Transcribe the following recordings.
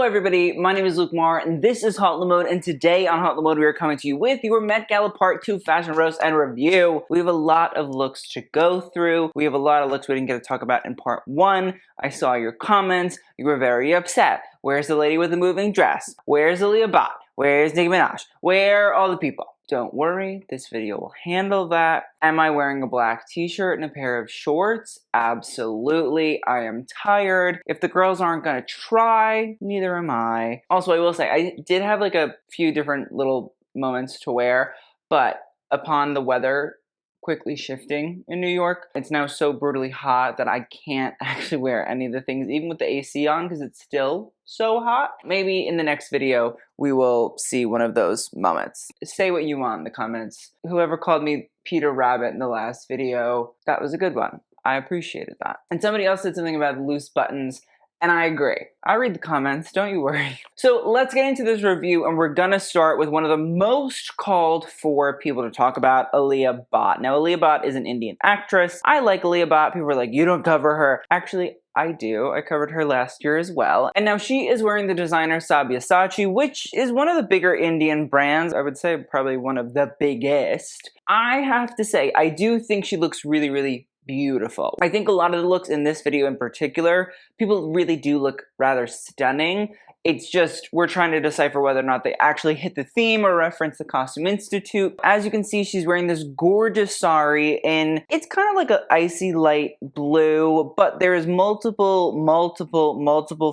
Hello everybody, my name is Luke Marr, and this is Hot Mode, and today on Hot Mode we are coming to you with your Met Gala Part 2 Fashion Roast and Review. We have a lot of looks to go through. We have a lot of looks we didn't get to talk about in Part 1. I saw your comments. You were very upset. Where's the lady with the moving dress? Where's Alia Bhatt? Where's Nicki Minaj? Where are all the people? Don't worry, this video will handle that. Am I wearing a black t-shirt and a pair of shorts? Absolutely. I am tired. If the girls aren't gonna try, neither am I. Also, I will say, I did have like a few different little moments to wear, but upon the weather quickly shifting in New York, it's now so brutally hot that I can't actually wear any of the things, even with the AC on, because it's still so hot. Maybe in the next video, we will see one of those moments. Say what you want in the comments. Whoever called me Peter Rabbit in the last video, that was a good one. I appreciated that. And somebody else said something about loose buttons, and I agree. I read the comments, don't you worry. So let's get into this review, and we're gonna start with one of the most called for people to talk about, Alia Bhatt. Now, Alia Bhatt is an Indian actress. I like Alia Bhatt. People are like, you don't cover her. Actually, I do. I covered her last year as well. And now she is wearing the designer Sabyasachi, which is one of the bigger Indian brands. I would say probably one of the biggest. I have to say, I do think she looks really, really beautiful. I think a lot of the looks in this video in particular, people really do look rather stunning. It's just, we're trying to decipher whether or not they actually hit the theme or reference the Costume Institute. As you can see, she's wearing this gorgeous sari in, it's kind of like an icy light blue, but there's multiple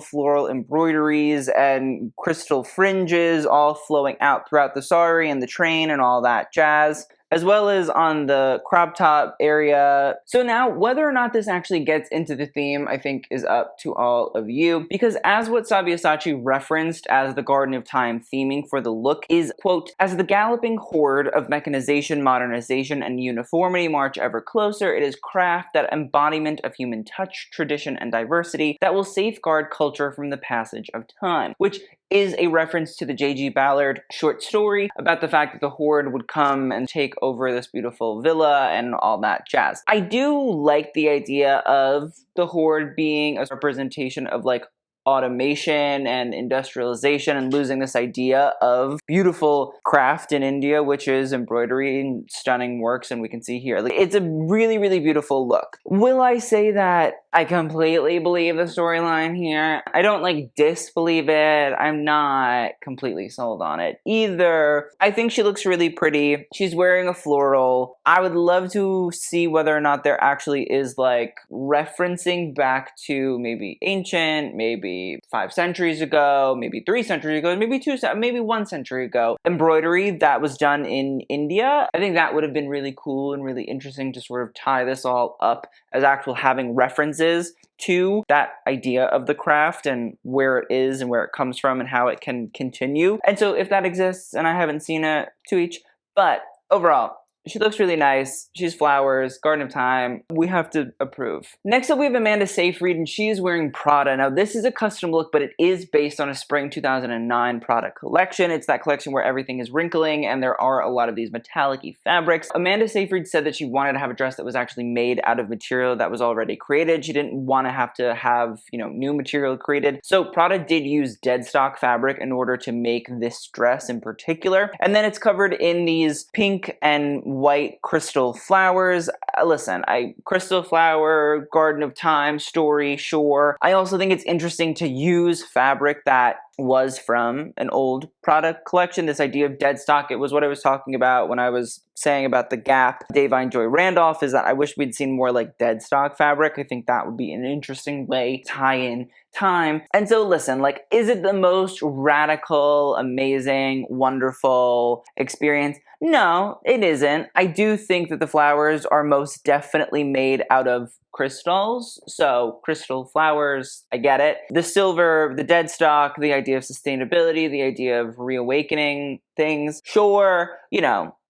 floral embroideries and crystal fringes all flowing out throughout the sari and the train and all that jazz, as well as on the crop top area. So now, whether or not this actually gets into the theme, I think is up to all of you, because as what Sabyasachi referenced as the Garden of Time theming for the look is, quote, as the galloping horde of mechanization, modernization, and uniformity march ever closer, it is craft, that embodiment of human touch, tradition, and diversity that will safeguard culture from the passage of time, which is a reference to the J.G. Ballard short story about the fact that the horde would come and take over this beautiful villa and all that jazz. I do like the idea of the horde being a representation of like automation and industrialization and losing this idea of beautiful craft in India, which is embroidery and stunning works, and we can see here. Like, it's a really, really beautiful look. Will I say that I completely believe the storyline here? I don't like disbelieve it. I'm not completely sold on it either. I think she looks really pretty. She's wearing a floral. I would love to see whether or not there actually is like referencing back to maybe ancient, maybe 5 centuries ago, maybe 3 centuries ago, maybe 1 century ago, embroidery that was done in India. I think that would have been really cool and really interesting to sort of tie this all up as actual having references to that idea of the craft and where it is and where it comes from and how it can continue. And so if that exists, and I haven't seen it, to each, but overall, she looks really nice. She's flowers, Garden of Time. We have to approve. Next up, we have Amanda Seyfried, and she is wearing Prada. Now, this is a custom look, but it is based on a spring 2009 Prada collection. It's that collection where everything is wrinkling, and there are a lot of these metallic-y fabrics. Amanda Seyfried said that she wanted to have a dress that was actually made out of material that was already created. She didn't want to have, new material created. So Prada did use dead stock fabric in order to make this dress in particular. And then it's covered in these pink and white crystal flowers. Listen, crystal flower, Garden of Time, story, sure. I also think it's interesting to use fabric that was from an old product collection. This idea of dead stock, it was what I was talking about when I was saying about the Gap Delevigne Joy Randolph, is that I wish we'd seen more like dead stock fabric. I think that would be an interesting way to tie in time. And so listen, like, is it the most radical, amazing, wonderful experience? No, it isn't. I do think that the flowers are most definitely made out of crystals. So crystal flowers, I get it. The silver, the dead stock, the idea of sustainability, the idea of reawakening things. Sure,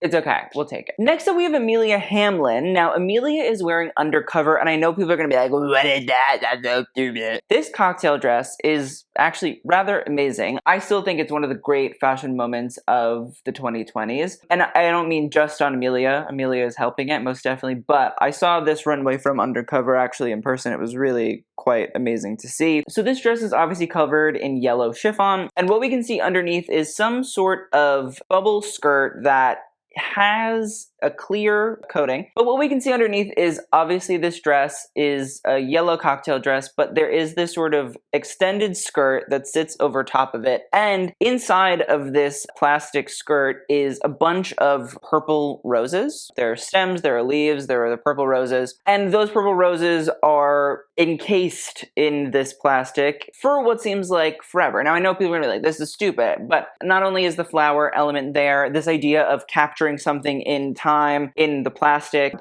It's okay. We'll take it. Next up, we have Amelia Hamlin. Now, Amelia is wearing Undercover, and I know people are going to be like, what is that? That's so stupid. This cocktail dress is actually rather amazing. I still think it's one of the great fashion moments of the 2020s. And I don't mean just on Amelia. Amelia is helping it, most definitely. But I saw this runway from Undercover actually in person. It was really quite amazing to see. So this dress is obviously covered in yellow chiffon. And what we can see underneath is some sort of bubble skirt that has a clear coating, but what we can see underneath is obviously this dress is a yellow cocktail dress, but there is this sort of extended skirt that sits over top of it, and inside of this plastic skirt is a bunch of purple roses. There are stems, there are leaves, there are the purple roses, and those purple roses are encased in this plastic for what seems like forever. Now I know people are gonna be like, this is stupid, but not only is the flower element there, this idea of capturing something in time in the plastic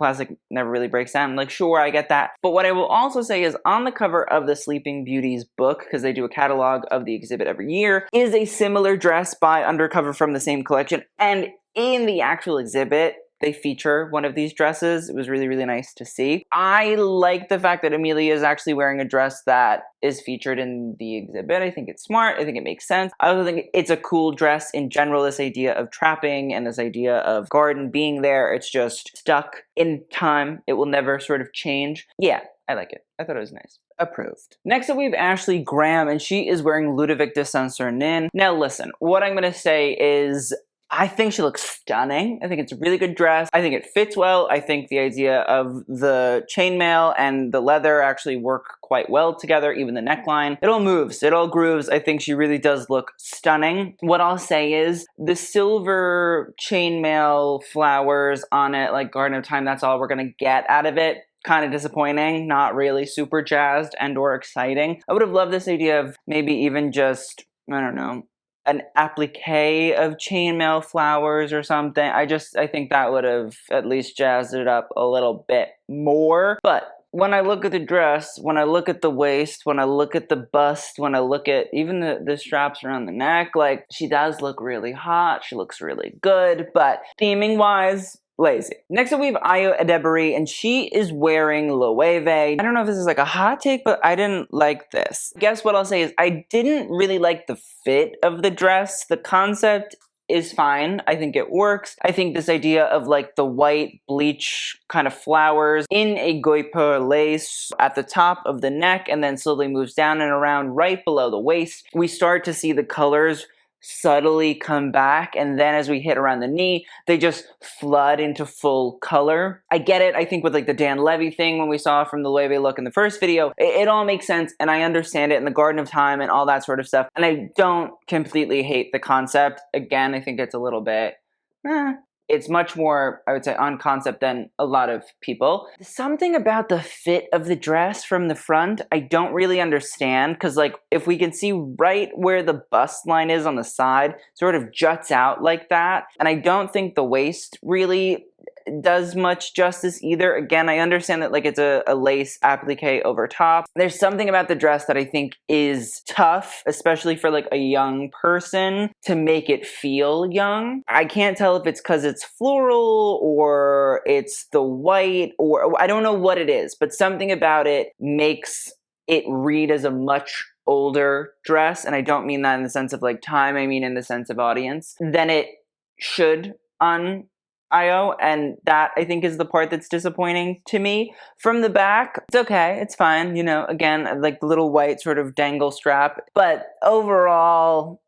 never really breaks down. Like, sure, I get that. But what I will also say is on the cover of the Sleeping Beauties book, because they do a catalog of the exhibit every year, is a similar dress by Undercover from the same collection. And in the actual exhibit, they feature one of these dresses. It was really, really nice to see. I like the fact that Amelia is actually wearing a dress that is featured in the exhibit. I think it's smart. I think it makes sense. I also think it's a cool dress in general, this idea of trapping and this idea of garden being there. It's just stuck in time. It will never sort of change. Yeah, I like it. I thought it was nice. Approved. Next up, we have Ashley Graham, and she is wearing Ludovic de Saint-Sernin. Now listen, what I'm going to say is I think she looks stunning. I think it's a really good dress. I think it fits well. I think the idea of the chainmail and the leather actually work quite well together, even the neckline. It all moves, it all grooves. I think she really does look stunning. What I'll say is the silver chainmail flowers on it, like Garden of Time, that's all we're gonna get out of it. Kind of disappointing, not really super jazzed and or exciting. I would have loved this idea of maybe even just, I don't know, an applique of chainmail flowers or something. I think that would have at least jazzed it up a little bit more. But when I look at the dress, when I look at the waist, when I look at the bust, when I look at even the straps around the neck, like, she does look really hot. She looks really good, but theming wise, lazy. Next up, we have Ayo Edebiri, and she is wearing Loewe. I don't know if this is like a hot take, but I didn't like this. Guess what I'll say is I didn't really like the fit of the dress. The concept is fine. I think it works. I think this idea of like the white bleach kind of flowers in a guipure lace at the top of the neck and then slowly moves down and around right below the waist. We start to see the colors subtly come back, and then as we hit around the knee, they just flood into full color. I get it. I think with like the Dan Levy thing when we saw from the Loewe look in the first video, it all makes sense, and I understand it in the Garden of Time and all that sort of stuff, and I don't completely hate the concept. Again, I think it's a little bit it's much more, I would say, on concept than a lot of people. Something about the fit of the dress from the front, I don't really understand, because like if we can see right where the bust line is on the side, sort of juts out like that. And I don't think the waist really does much justice either. Again, I understand that like it's a lace applique over top. There's something about the dress that I think is tough, especially for like a young person, to make it feel young. I can't tell if it's because it's floral or it's the white, or I don't know what it is, but something about it makes it read as a much older dress, and I don't mean that in the sense of like time, I mean in the sense of audience, than it should on Ayo, and that I think is the part that's disappointing to me. From the back, it's okay, it's fine, you know, again, like the little white sort of dangle strap, but overall,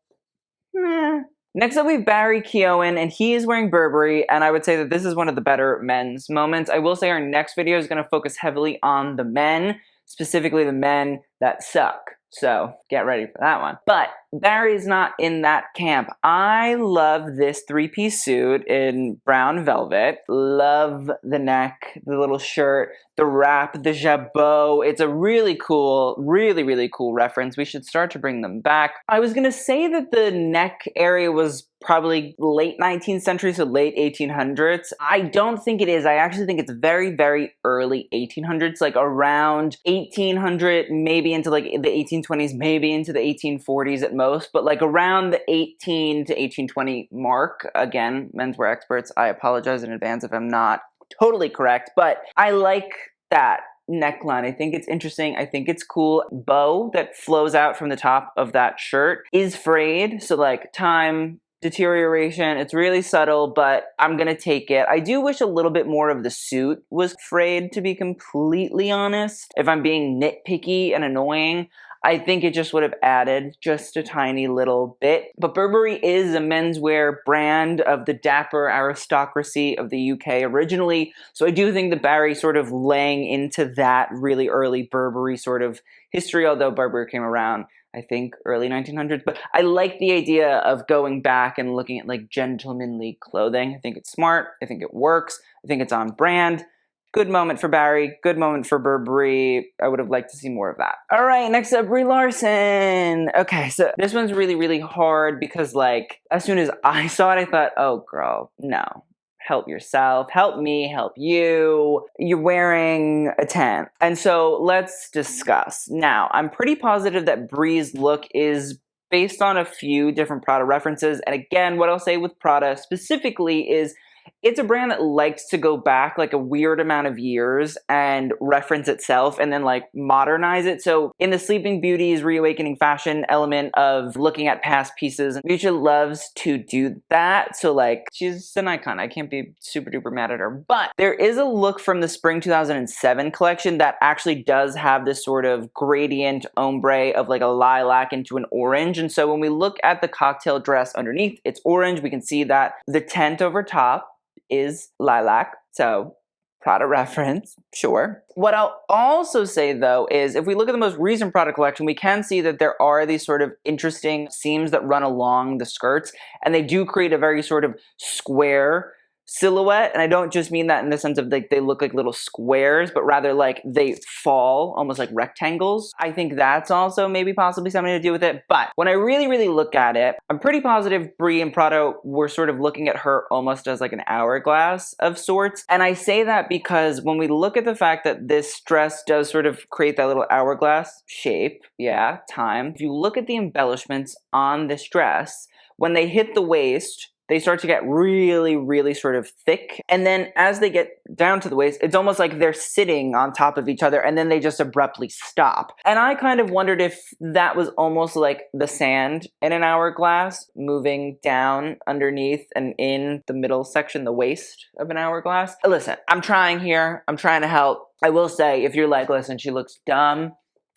Next up, we have Barry Keoghan, and he is wearing Burberry, and I would say that this is one of the better men's moments. I will say our next video is going to focus heavily on the men, specifically the men that suck. So get ready for that one. But Barry's not in that camp. I love this three-piece suit in brown velvet. Love the neck, the little shirt, the wrap, the jabot. It's a really cool, really cool reference. We should start to bring them back. I was gonna say that the neck area was probably late 19th century, so late 1800s. I don't think it is. I actually think it's very, very early 1800s, like around 1800, maybe into like the 1820s, maybe into the 1840s at most, but like around the 18 to 1820 mark. Again, menswear experts, I apologize in advance if I'm not totally correct, but I like that neckline. I think it's interesting. I think it's cool. Bow that flows out from the top of that shirt is frayed, so like time, deterioration, it's really subtle, but I'm gonna take it. I do wish a little bit more of the suit was frayed, to be completely honest. If I'm being nitpicky and annoying, I think it just would have added just a tiny little bit. But Burberry is a menswear brand of the dapper aristocracy of the UK originally, so I do think that Barry sort of laying into that really early Burberry sort of history, although Burberry came around, I think, early 1900s. But I like the idea of going back and looking at like gentlemanly clothing. I think it's smart. I think it works. I think it's on brand. Good moment for Barry, good moment for Burberry. I would have liked to see more of that. All right, next up, Brie Larson. Okay, so this one's really, really hard because like, as soon as I saw it, I thought, oh girl, no. Help yourself, help me, help you. You're wearing a 10. And so let's discuss. Now, I'm pretty positive that Brie's look is based on a few different Prada references. And again, what I'll say with Prada specifically is it's a brand that likes to go back like a weird amount of years and reference itself and then like modernize it. So in the Sleeping Beauty's reawakening fashion element of looking at past pieces, Miuccia loves to do that. So like she's an icon. I can't be super duper mad at her. But there is a look from the spring 2007 collection that actually does have this sort of gradient ombre of like a lilac into an orange. And so when we look at the cocktail dress underneath, it's orange. We can see that the tent over top is lilac, so Prada reference, sure. What I'll also say though is if we look at the most recent Prada collection, we can see that there are these sort of interesting seams that run along the skirts, and they do create a very sort of square silhouette. And I don't just mean that in the sense of like they look like little squares, but rather like they fall almost like rectangles. I think that's also maybe possibly something to do with it. But when I really, really look at it, I'm pretty positive Brie and Prada were sort of looking at her almost as like an hourglass of sorts. And I say that because when we look at the fact that this dress does sort of create that little hourglass shape, yeah, time. If you look at the embellishments on this dress, when they hit the waist, they start to get really, really sort of thick. And then as they get down to the waist, it's almost like they're sitting on top of each other and then they just abruptly stop. And I kind of wondered if that was almost like the sand in an hourglass moving down underneath and in the middle section, the waist of an hourglass. Listen, I'm trying here. I'm trying to help. I will say, if you're like, listen, she looks dumb,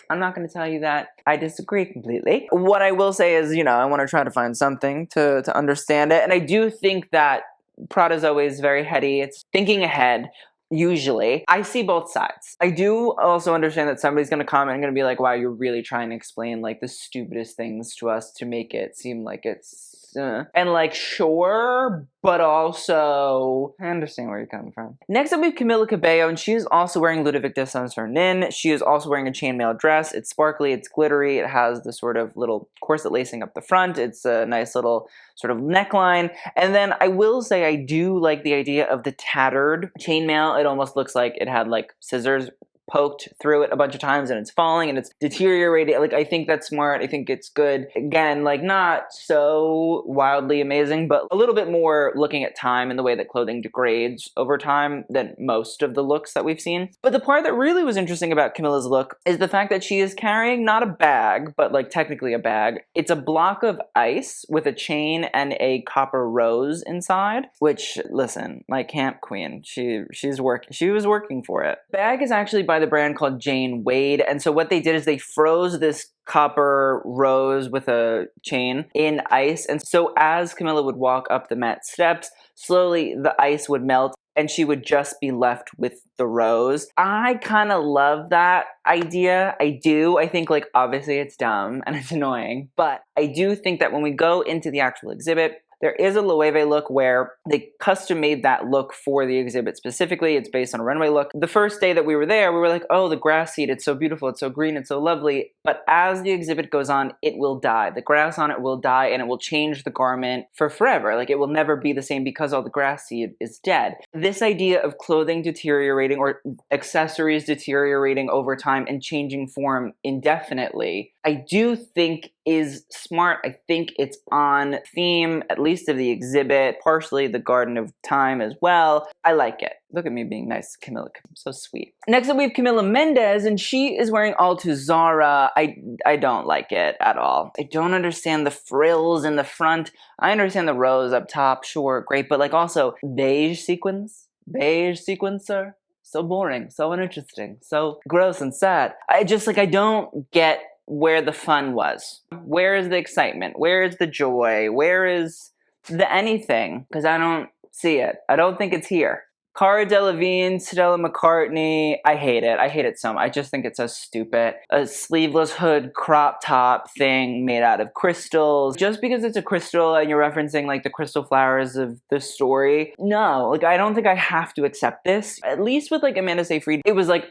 I'm not going to tell you that. I disagree completely. What I will say is, you know, I want to try to find something to understand it. And I do think that Prada's always very heady. It's thinking ahead, usually. I see both sides. I do also understand that somebody's going to comment and going to be like, wow, you're really trying to explain like the stupidest things to us to make it seem like it's and like, sure, but also I understand where you're coming from. Next up we have Camila Cabello, and she is also wearing Ludovic de Sernin. She is also wearing a chainmail dress. It's sparkly, it's glittery, it has the sort of little corset lacing up the front. It's a nice little sort of neckline. And then I will say I do like the idea of the tattered chainmail. It almost looks like it had like scissors poked through it a bunch of times and it's falling and it's deteriorating. Like, I think that's smart. I think it's good. Again, like not so wildly amazing, but a little bit more looking at time and the way that clothing degrades over time than most of the looks that we've seen. But the part that really was interesting about Camilla's look is the fact that she is carrying not a bag, but like technically a bag. It's a block of ice with a chain and a copper rose inside, which, listen, my camp queen, she was working for it. Bag is actually by the brand called Jane Wade, and so what they did is they froze this copper rose with a chain in ice, and so as Camilla would walk up the Met steps, slowly the ice would melt and she would just be left with the rose. I kind of love that idea. I do. I think, like, obviously it's dumb and it's annoying, but I do think that when we go into the actual exhibit, There is a Loewe look where they custom made that look for the exhibit specifically. It's based on a runway look. The first day that we were there, we were like, oh, the grass seed, it's so beautiful, it's so green, it's so lovely. But as the exhibit goes on, it will die. The grass on it will die, and it will change the garment for forever. Like, it will never be the same because all the grass seed is dead. This idea of clothing deteriorating or accessories deteriorating over time and changing form indefinitely, I do think is smart. I think it's on theme, at least of the exhibit, partially the Garden of Time as well. I like it. Look at me being nice to Camilla. So sweet. Next up, we have Camila Mendes, and she is wearing Altuzarra. I don't like it at all. I don't understand the frills in the front. I understand the rose up top, sure, great, but like also beige sequins, beige sequencer. So boring, so uninteresting, so gross and sad. I don't get where the fun was. Where is the excitement? Where is the joy? Where is the anything? Because I don't see it. I don't think it's here. Cara Delevigne, Stella McCartney, I hate it. I hate it so much. I just think it's so stupid. A sleeveless hood crop top thing made out of crystals. Just because it's a crystal and you're referencing like the crystal flowers of the story. No, like I don't think I have to accept this. At least with like Amanda Seyfried, it was like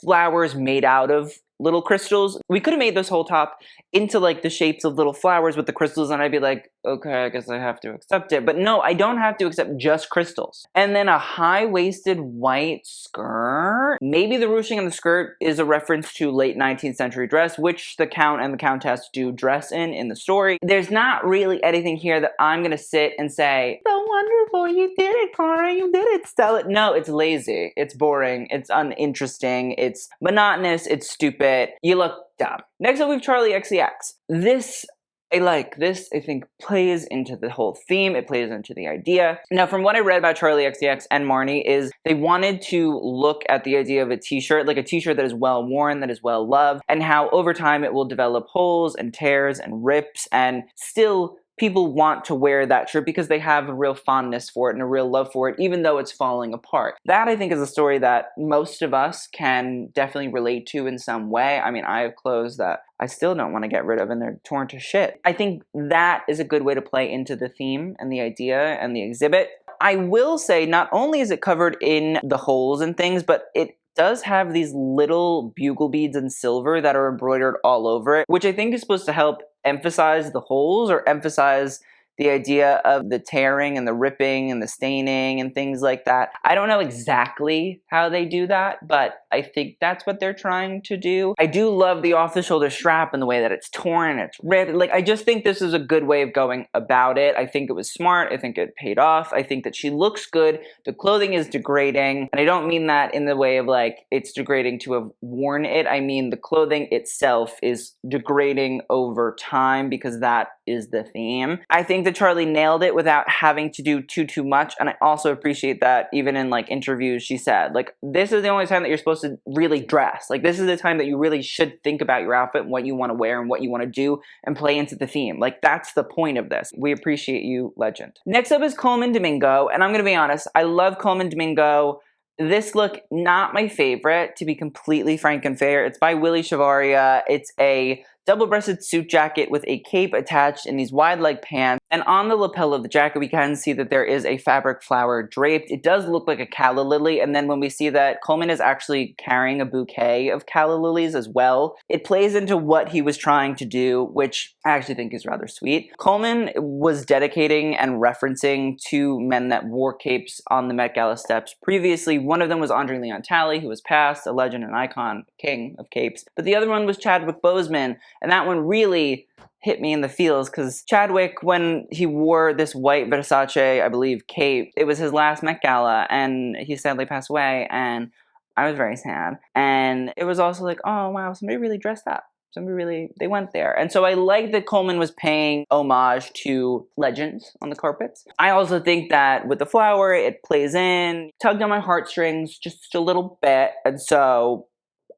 flowers made out of little crystals. We could have made this whole top into like the shapes of little flowers with the crystals, and I'd be like, okay, I guess I have to accept it. But no, I don't have to accept just crystals. And then a high-waisted white skirt. Maybe the ruching on the skirt is a reference to late 19th century dress, which the Count and the Countess do dress in the story. There's not really anything here that I'm gonna sit and say, so wonderful, you did it, Cara, you did it, Stella. No, it's lazy, it's boring, it's uninteresting, it's monotonous, it's stupid. You look dumb. Next up, we have Charli XCX. This, I think, plays into the whole theme. It plays into the idea. Now, from what I read about Charli XCX and Marni is they wanted to look at the idea of a t-shirt, like a t-shirt that is well worn, that is well loved, and how over time it will develop holes and tears and rips, and still people want to wear that shirt because they have a real fondness for it and a real love for it, even though it's falling apart. That, I think, is a story that most of us can definitely relate to in some way. I mean, I have clothes that I still don't want to get rid of and they're torn to shit. I think that is a good way to play into the theme and the idea and the exhibit. I will say, not only is it covered in the holes and things, but it does have these little bugle beads in silver that are embroidered all over it, which I think is supposed to help emphasize the holes or emphasize the idea of the tearing and the ripping and the staining and things like that. I don't know exactly how they do that, but I think that's what they're trying to do. I do love the off-the-shoulder strap and the way that it's torn and it's ripped. Like, I just think this is a good way of going about it. I think it was smart. I think it paid off. I think that she looks good. The clothing is degrading. And I don't mean that in the way of like, it's degrading to have worn it. I mean the clothing itself is degrading over time because that is the theme. I think that Charli nailed it without having to do too much, and I also appreciate that even in like interviews she said, like, this is the only time that you're supposed to really dress. Like, this is the time that you really should think about your outfit and what you want to wear and what you want to do and play into the theme. Like, that's the point of this. We appreciate you, legend. Next up is Colman Domingo, and I'm gonna be honest, I love Colman Domingo. This look, not my favorite, to be completely frank and fair. It's by Willy Chavaria. It's a double-breasted suit jacket with a cape attached in these wide leg pants. And on the lapel of the jacket, we can see that there is a fabric flower draped. It does look like a calla lily. And then when we see that Colman is actually carrying a bouquet of calla lilies as well, it plays into what he was trying to do, which I actually think is rather sweet. Colman was dedicating and referencing two men that wore capes on the Met Gala steps previously. One of them was Andre Leon Talley, who was passed, a legend, an icon, king of capes. But the other one was Chadwick Boseman. And that one really hit me in the feels because Chadwick, when he wore this white Versace, I believe, cape, it was his last Met Gala and he sadly passed away, and I was very sad. And it was also like, oh wow, somebody really dressed up. They went there. And so I like that Colman was paying homage to legends on the carpets. I also think that with the flower, it plays in, tugged on my heartstrings just a little bit. And so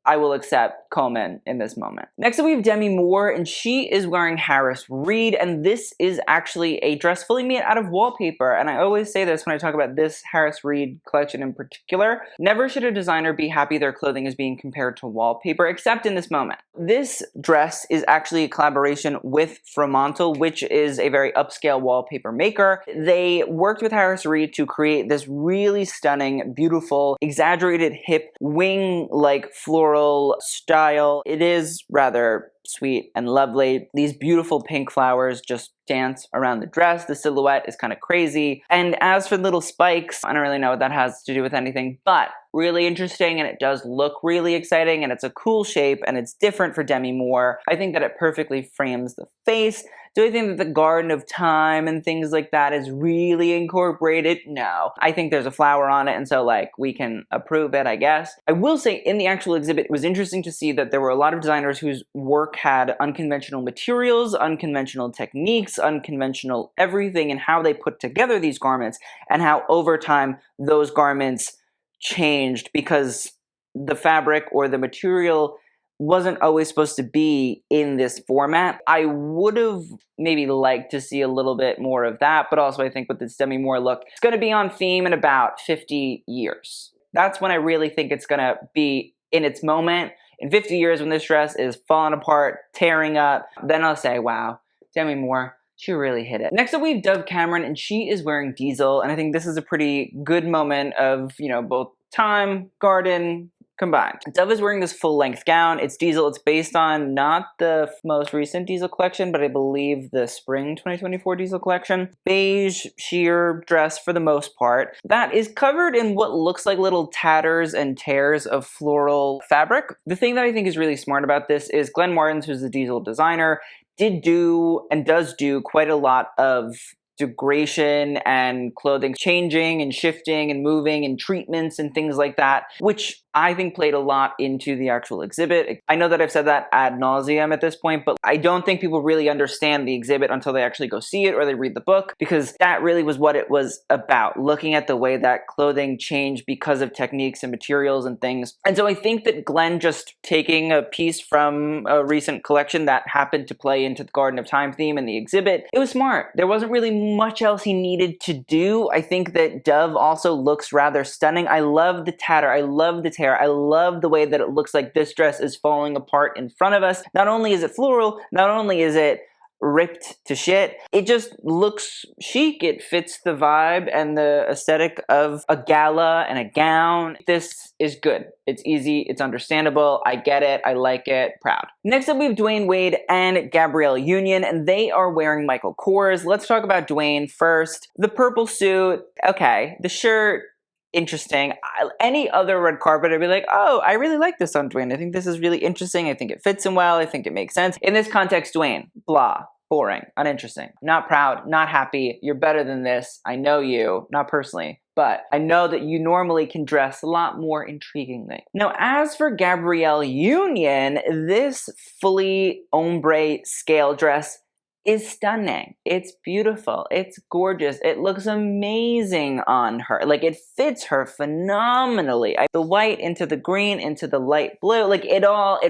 I will accept Coleman in this moment. Next up we have Demi Moore, and she is wearing Harris Reed, and this is actually a dress fully made out of wallpaper. And I always say this when I talk about this Harris Reed collection in particular. Never should a designer be happy their clothing is being compared to wallpaper, except in this moment. This dress is actually a collaboration with Fremantle, which is a very upscale wallpaper maker. They worked with Harris Reed to create this really stunning, beautiful, exaggerated hip wing-like floral style. It is rather sweet and lovely. These beautiful pink flowers just dance around the dress. The silhouette is kind of crazy. And as for little spikes, I don't really know what that has to do with anything, but really interesting, and it does look really exciting, and it's a cool shape, and it's different for Demi Moore. I think that it perfectly frames the face. Do I think that the Garden of Time and things like that is really incorporated? No. I think there's a flower on it, and so, like, we can approve it, I guess. I will say, in the actual exhibit, it was interesting to see that there were a lot of designers whose work had unconventional materials, unconventional techniques, unconventional everything, in how they put together these garments, and how over time those garments changed because the fabric or the material wasn't always supposed to be in this format. I would have maybe liked to see a little bit more of that, but also I think with this Demi Moore look, it's going to be on theme in about 50 years. That's when I really think it's going to be in its moment. In 50 years, when this dress is falling apart, tearing up, then I'll say, wow, Demi Moore, she really hit it. Next up, we have Dove Cameron, and she is wearing Diesel, and I think this is a pretty good moment of, you know, both time, garden, combined. Dove is wearing this full-length gown. It's Diesel. It's based on not the most recent Diesel collection, but I believe the spring 2024 Diesel collection. Beige sheer dress for the most part. That is covered in what looks like little tatters and tears of floral fabric. The thing that I think is really smart about this is Glenn Martins, who's the Diesel designer, did do and does do quite a lot of degradation and clothing changing and shifting and moving and treatments and things like that, which I think played a lot into the actual exhibit. I know that I've said that ad nauseum at this point, but I don't think people really understand the exhibit until they actually go see it or they read the book, because that really was what it was about, looking at the way that clothing changed because of techniques and materials and things. And so I think that Glenn just taking a piece from a recent collection that happened to play into the Garden of Time theme in the exhibit, it was smart. There wasn't really much else he needed to do. I think that Dove also looks rather stunning. I love the tatter. I love the tear. I love the way that it looks like this dress is falling apart in front of us. Not only is it floral, not only is it ripped to shit, it just looks chic. It fits the vibe and the aesthetic of a gala and a gown. This is good. It's easy. It's understandable. I get it. I like it. Proud. Next up, we have Dwayne Wade and Gabrielle Union, and they are wearing Michael Kors. Let's talk about Dwayne first. The purple suit. Okay. The shirt. Interesting. Any other red carpet, I'd be like, oh, I really like this on Dwayne. I think this is really interesting. I think it fits him well. I think it makes sense. In this context, Dwayne, blah, boring, uninteresting, not proud, not happy. You're better than this. I know you, not personally, but I know that you normally can dress a lot more intriguingly. Now, as for Gabrielle Union, this fully ombre scale dress is stunning. It's beautiful. It's gorgeous. It looks amazing on her. Like, it fits her phenomenally. The white into the green into the light blue, like it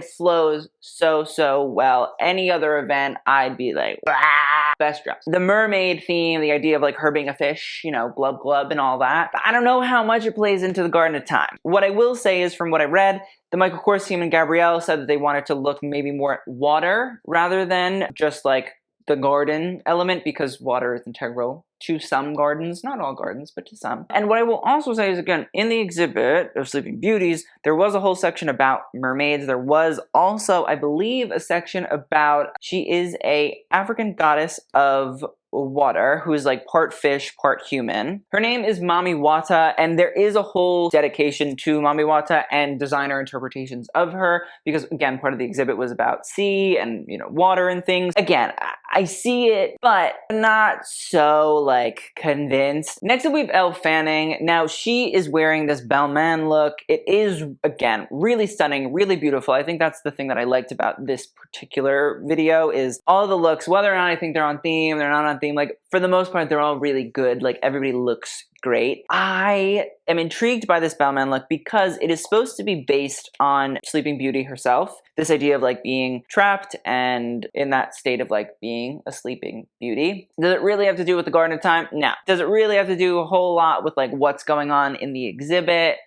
flows so well. Any other event, I'd be like, ah, best dress. The mermaid theme, the idea of like her being a fish, you know, glub glub and all that. I don't know how much it plays into the Garden of Time. What I will say is, from what I read, the Michael Kors team and Gabrielle said that they wanted to look maybe more at water rather than just like the garden element, because water is integral to some gardens, not all gardens, but to some. And what I will also say is, again, in the exhibit of Sleeping Beauties, there was a whole section about mermaids. There was also, I believe, a section about, she is a African goddess of water who is like part fish, part human. Her name is Mami Wata, and there is a whole dedication to Mami Wata and designer interpretations of her, because again, part of the exhibit was about sea and, you know, water and things. Again, I see it, but not so like convinced. Next up, we have Elle Fanning. Now, she is wearing this Balmain look. It is, again, really stunning, really beautiful. I think that's the thing that I liked about this particular video, is all the looks, whether or not I think they're on theme, they're not on theme, like, for the most part, they're all really good. Like, everybody looks great. I am intrigued by this Balmain look because it is supposed to be based on Sleeping Beauty herself. This idea of like being trapped and in that state of like being a Sleeping Beauty. Does it really have to do with the Garden of Time? No. Does it really have to do a whole lot with like what's going on in the exhibit?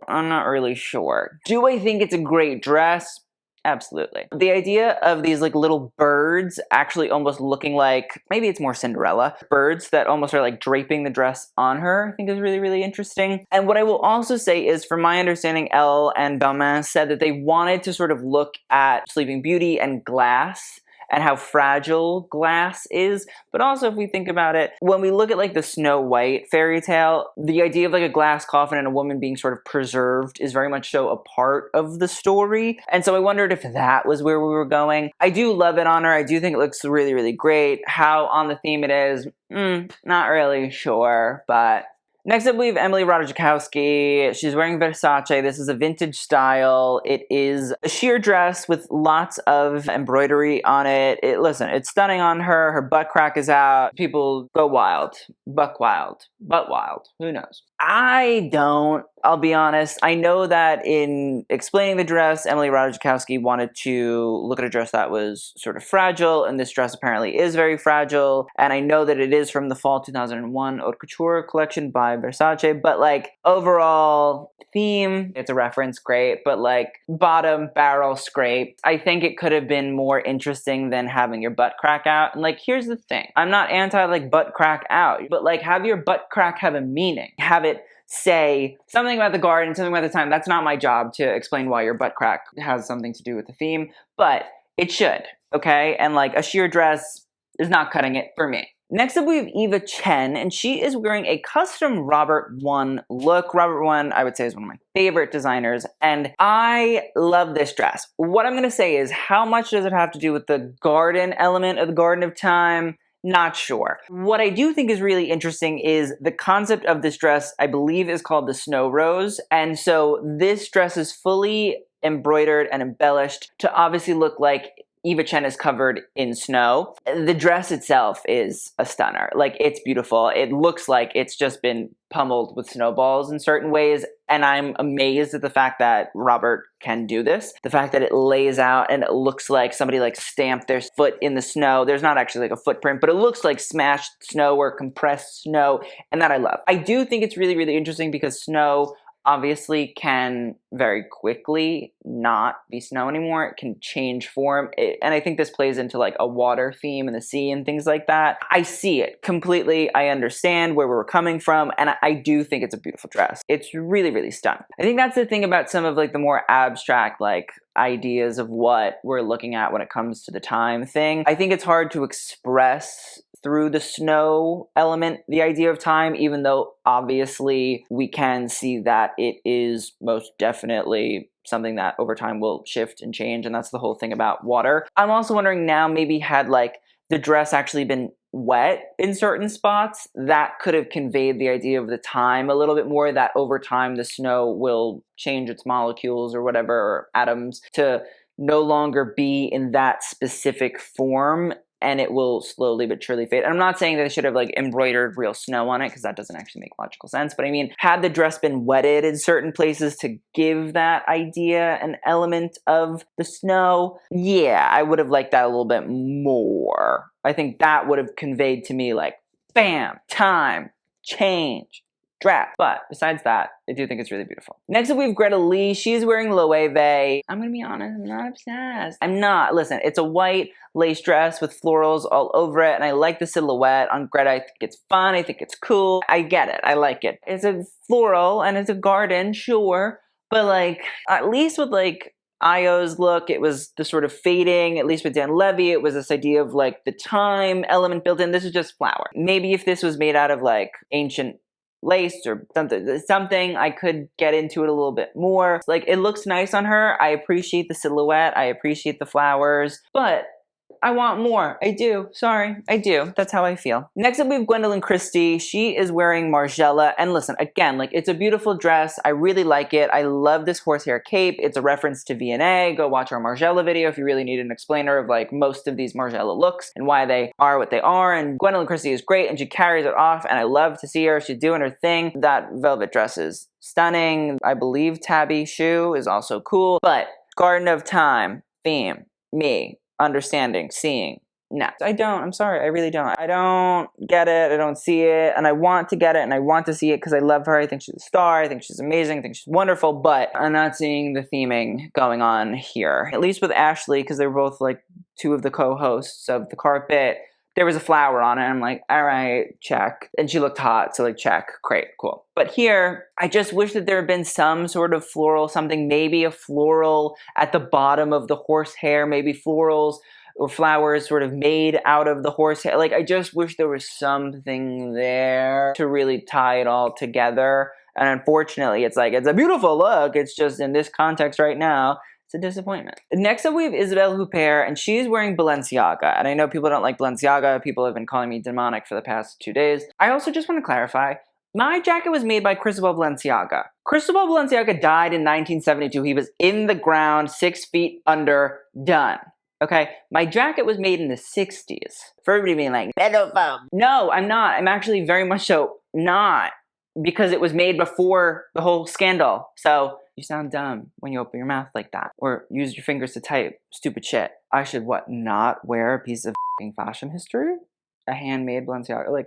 I'm not really sure. Do I think it's a great dress? Absolutely. The idea of these like little birds actually almost looking like, maybe it's more Cinderella, birds that almost are like draping the dress on her, I think is really, really interesting. And what I will also say is, from my understanding, Elle and Balmain said that they wanted to sort of look at Sleeping Beauty and glass and how fragile glass is. But also, if we think about it, when we look at like the Snow White fairy tale, the idea of like a glass coffin and a woman being sort of preserved is very much so a part of the story. And so I wondered if that was where we were going. I do love it on her. I do think it looks really, really great. How on the theme it is, not really sure, but... Next up, we have Emily Ratajkowski. She's wearing Versace. This is a vintage style. It is a sheer dress with lots of embroidery on it. Listen, it's stunning on her. Her butt crack is out. People go wild. Buck wild. Butt wild. Who knows? I don't. I'll be honest. I know that in explaining the dress, Emily Ratajkowski wanted to look at a dress that was sort of fragile, and this dress apparently is very fragile. And I know that it is from the fall 2001 Haute Couture collection by Versace, but like overall theme, it's a reference, great, but like bottom barrel scrape. I think it could have been more interesting than having your butt crack out. And like, here's the thing. I'm not anti like butt crack out, but like have your butt crack have a meaning. Have it say something about the garden, something about the time. That's not my job to explain why your butt crack has something to do with the theme, but it should, okay? And like a sheer dress is not cutting it for me. Next up, we have Eva Chen, and she is wearing a custom Robert I look. Robert I, I would say, is one of my favorite designers, and I love this dress. What I'm going to say is, how much does it have to do with the garden element of the Garden of Time? Not sure. What I do think is really interesting is the concept of this dress, I believe, is called the Snow Rose. And so this dress is fully embroidered and embellished to obviously look like Eva Chen is covered in snow. The dress itself is a stunner. Like, it's beautiful. It looks like it's just been pummeled with snowballs in certain ways. And I'm amazed at the fact that Robert can do this. The fact that it lays out and it looks like somebody like stamped their foot in the snow. There's not actually like a footprint, but it looks like smashed snow or compressed snow. And that I love. I do think it's really, really interesting because snow obviously can very quickly not be snow anymore. It can change form. And I think this plays into like a water theme in the sea and things like that. I see it completely. I understand where we're coming from. And I do think it's a beautiful dress. It's really, really stunning. I think that's the thing about some of like the more abstract like ideas of what we're looking at when it comes to the time thing. I think it's hard to express through the snow element the idea of time, even though obviously we can see that it is most definitely something that over time will shift and change, and that's the whole thing about water. I'm also wondering now, maybe had like the dress actually been wet in certain spots, that could have conveyed the idea of the time a little bit more, that over time the snow will change its molecules or whatever, or atoms, to no longer be in that specific form, and it will slowly but surely fade. And I'm not saying that they should have like embroidered real snow on it, because that doesn't actually make logical sense. But I mean, had the dress been wetted in certain places to give that idea an element of the snow, yeah, I would have liked that a little bit more. I think that would have conveyed to me like, bam, time, change, dress. But besides that, I do think it's really beautiful. Next up, we have Greta Lee. She's wearing Loewe. I'm gonna be honest, I'm not obsessed. I'm not. Listen, it's a white lace dress with florals all over it, and I like the silhouette on Greta. I think it's fun. I think it's cool. I get it. I like it. It's a floral and it's a garden, sure, but like, at least with like Ayo's look, it was the sort of fading. At least with Dan Levy, it was this idea of like the time element built in. This is just flower. Maybe if this was made out of like ancient lace or something, I could get into it a little bit more. Like, it looks nice on her. I appreciate the silhouette. I appreciate the flowers, but I want more. I do. Sorry. I do. That's how I feel. Next up, we have Gwendolyn Christie. She is wearing Margiela. And listen, again, like, it's a beautiful dress. I really like it. I love this horsehair cape. It's a reference to V&A. Go watch our Margiela video if you really need an explainer of, like, most of these Margiela looks and why they are what they are. And Gwendolyn Christie is great, and she carries it off, and I love to see her. She's doing her thing. That velvet dress is stunning. I believe Tabby Shoe is also cool. But Garden of Time, theme, me. Understanding, seeing. No, I don't. I'm sorry. I really don't. I don't get it. I don't see it. And I want to get it and I want to see it because I love her. I think she's a star. I think she's amazing. I think she's wonderful. But I'm not seeing the theming going on here. At least with Ashley, because they were both like two of the co-hosts of The Carpet. There was a flower on it. I'm like, all right, check. And she looked hot, so like, check. Great, cool. But here, I just wish that there had been some sort of floral, something, maybe a floral at the bottom of the horsehair, maybe florals or flowers sort of made out of the horsehair. Like, I just wish there was something there to really tie it all together. And unfortunately, it's like, it's a beautiful look. It's just in this context right now, it's a disappointment. Next up, we have Isabelle Huppert, and she's wearing Balenciaga. And I know people don't like Balenciaga. People have been calling me demonic for the past 2 days. I also just want to clarify, my jacket was made by Cristobal Balenciaga. Cristobal Balenciaga died in 1972. He was in the ground, 6 feet under, done. Okay? My jacket was made in the 60s. For everybody being like, pedophile. No, I'm not. I'm actually very much so not. Because it was made before the whole scandal. So you sound dumb when you open your mouth like that. Or use your fingers to type stupid shit. I should, what, not wear a piece of fashion history? A handmade Balenciaga? Like,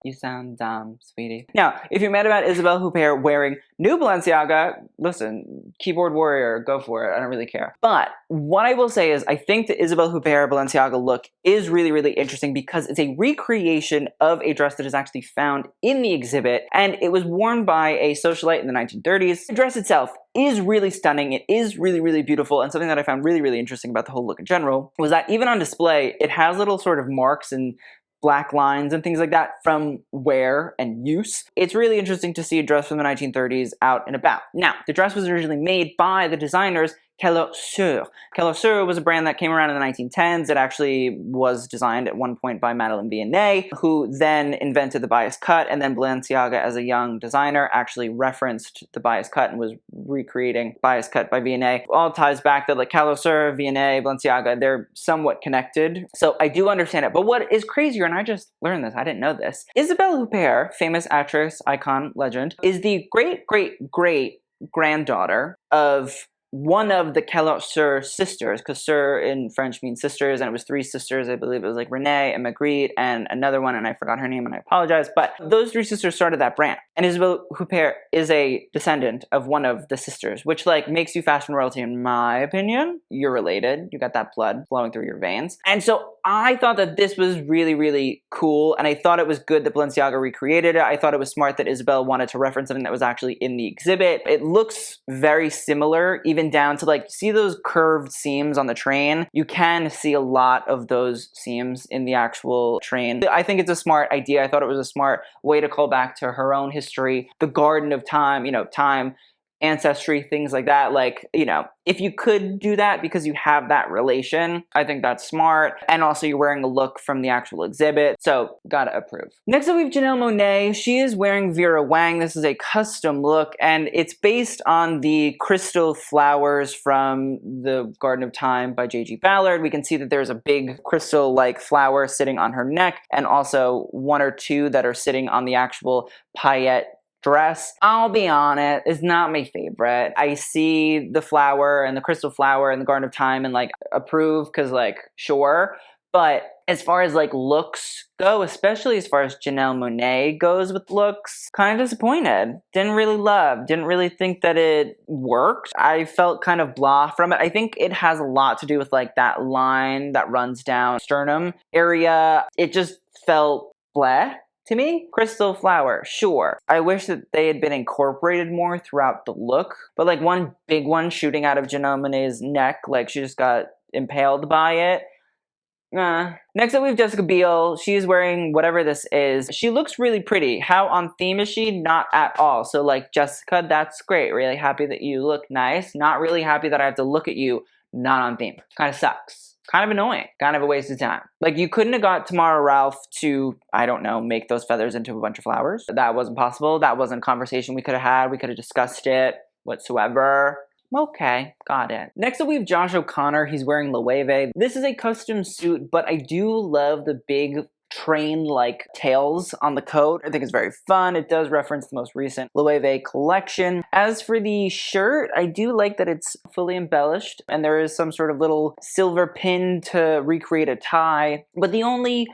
you sound dumb, sweetie. Now, if you're mad about Isabelle Huppert wearing new Balenciaga, listen, keyboard warrior, go for it. I don't really care. But what I will say is I think the Isabelle Huppert Balenciaga look is really, really interesting because it's a recreation of a dress that is actually found in the exhibit, and it was worn by a socialite in the 1930s. The dress itself is really stunning. It is really, really beautiful, and something that I found really, really interesting about the whole look in general was that even on display, it has little sort of marks and black lines and things like that from wear and use. It's really interesting to see a dress from the 1930s out and about. Now, the dress was originally made by the designers Keoghan. Keoghan was a brand that came around in the 1910s. It actually was designed at one point by Madeleine Vianney, who then invented the bias cut, and then Balenciaga, as a young designer, actually referenced the bias cut and was recreating bias cut by Vianney. All ties back that like Keoghan, Vianney, Balenciaga, they're somewhat connected. So I do understand it. But what is crazier, and I just learned this, I didn't know this, Isabelle Huppert, famous actress, icon, legend, is the great-great-great-granddaughter of one of the Keoghan sisters, because sir in French means sisters, and it was 3 sisters. I believe it was like Renee and Marguerite and another one, and I forgot her name and I apologize. But those 3 sisters started that brand. And Isabelle Huppert is a descendant of one of the sisters, which like makes you fashion royalty in my opinion. You're related. You got that blood flowing through your veins. And so I thought that this was really, really cool, and I thought it was good that Balenciaga recreated it. I thought it was smart that Isabelle wanted to reference something that was actually in the exhibit. It looks very similar, even down to like, see those curved seams on the train? You can see a lot of those seams in the actual train. I think it's a smart idea. I thought it was a smart way to call back to her own history, the Garden of Time, you know, time, ancestry, things like that. Like, you know, if you could do that because you have that relation, I think that's smart. And also you're wearing a look from the actual exhibit, so gotta approve. Next up we have Janelle Monáe. She is wearing Vera Wang. This is a custom look, and it's based on the crystal flowers from the Garden of Time by J.G. Ballard. We can see that there's a big crystal-like flower sitting on her neck, and also 1 or 2 that are sitting on the actual paillette dress. I'll be honest, it's not my favorite. I see the flower and the crystal flower in the Garden of Time and like approve because like sure, but as far as like looks go, especially as far as Janelle Monáe goes with looks, kind of disappointed. Didn't really love, didn't really think that it worked. I felt kind of blah from it. I think it has a lot to do with like that line that runs down sternum area. It just felt bleh to me. Crystal flower, sure. I wish that they had been incorporated more throughout the look, but like one big one shooting out of Janelle Monáe's neck, like she just got impaled by it. Next up we have Jessica Biel. She is wearing whatever this is. She looks really pretty. How on theme is she? Not at all. So like, Jessica, that's great. Really happy that you look nice. Not really happy that I have to look at you not on theme. Kind of sucks. kind of annoying, kind of a waste of time. Like, you couldn't have got Tamara Ralph to, I don't know, make those feathers into a bunch of flowers. That wasn't possible. That wasn't a conversation we could have had. We could have discussed it whatsoever. Okay, got it. Next up, we have Josh O'Connor. He's wearing Loewe. This is a custom suit, but I do love the big train-like tails on the coat. I think it's very fun. It does reference the most recent Loewe collection. As for the shirt, I do like that it's fully embellished, and there is some sort of little silver pin to recreate a tie. But the only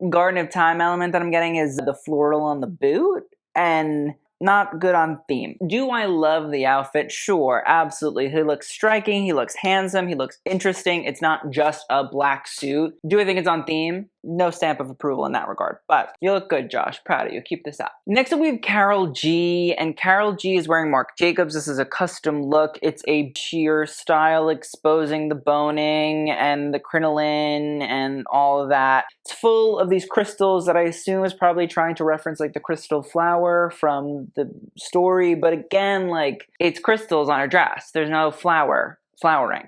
Garden of Time element that I'm getting is the floral on the boot, and not good on theme. Do I love the outfit? Sure, absolutely. He looks striking, he looks handsome, he looks interesting. It's not just a black suit. Do I think it's on theme? No stamp of approval in that regard. But you look good, Josh. Proud of you. Keep this up. Next up, we have Carol G. And Carol G is wearing Marc Jacobs. This is a custom look. It's a sheer style exposing the boning and the crinoline and all of that. It's full of these crystals that I assume is probably trying to reference like the crystal flower from the story. But again, like, it's crystals on her dress. There's no flowering.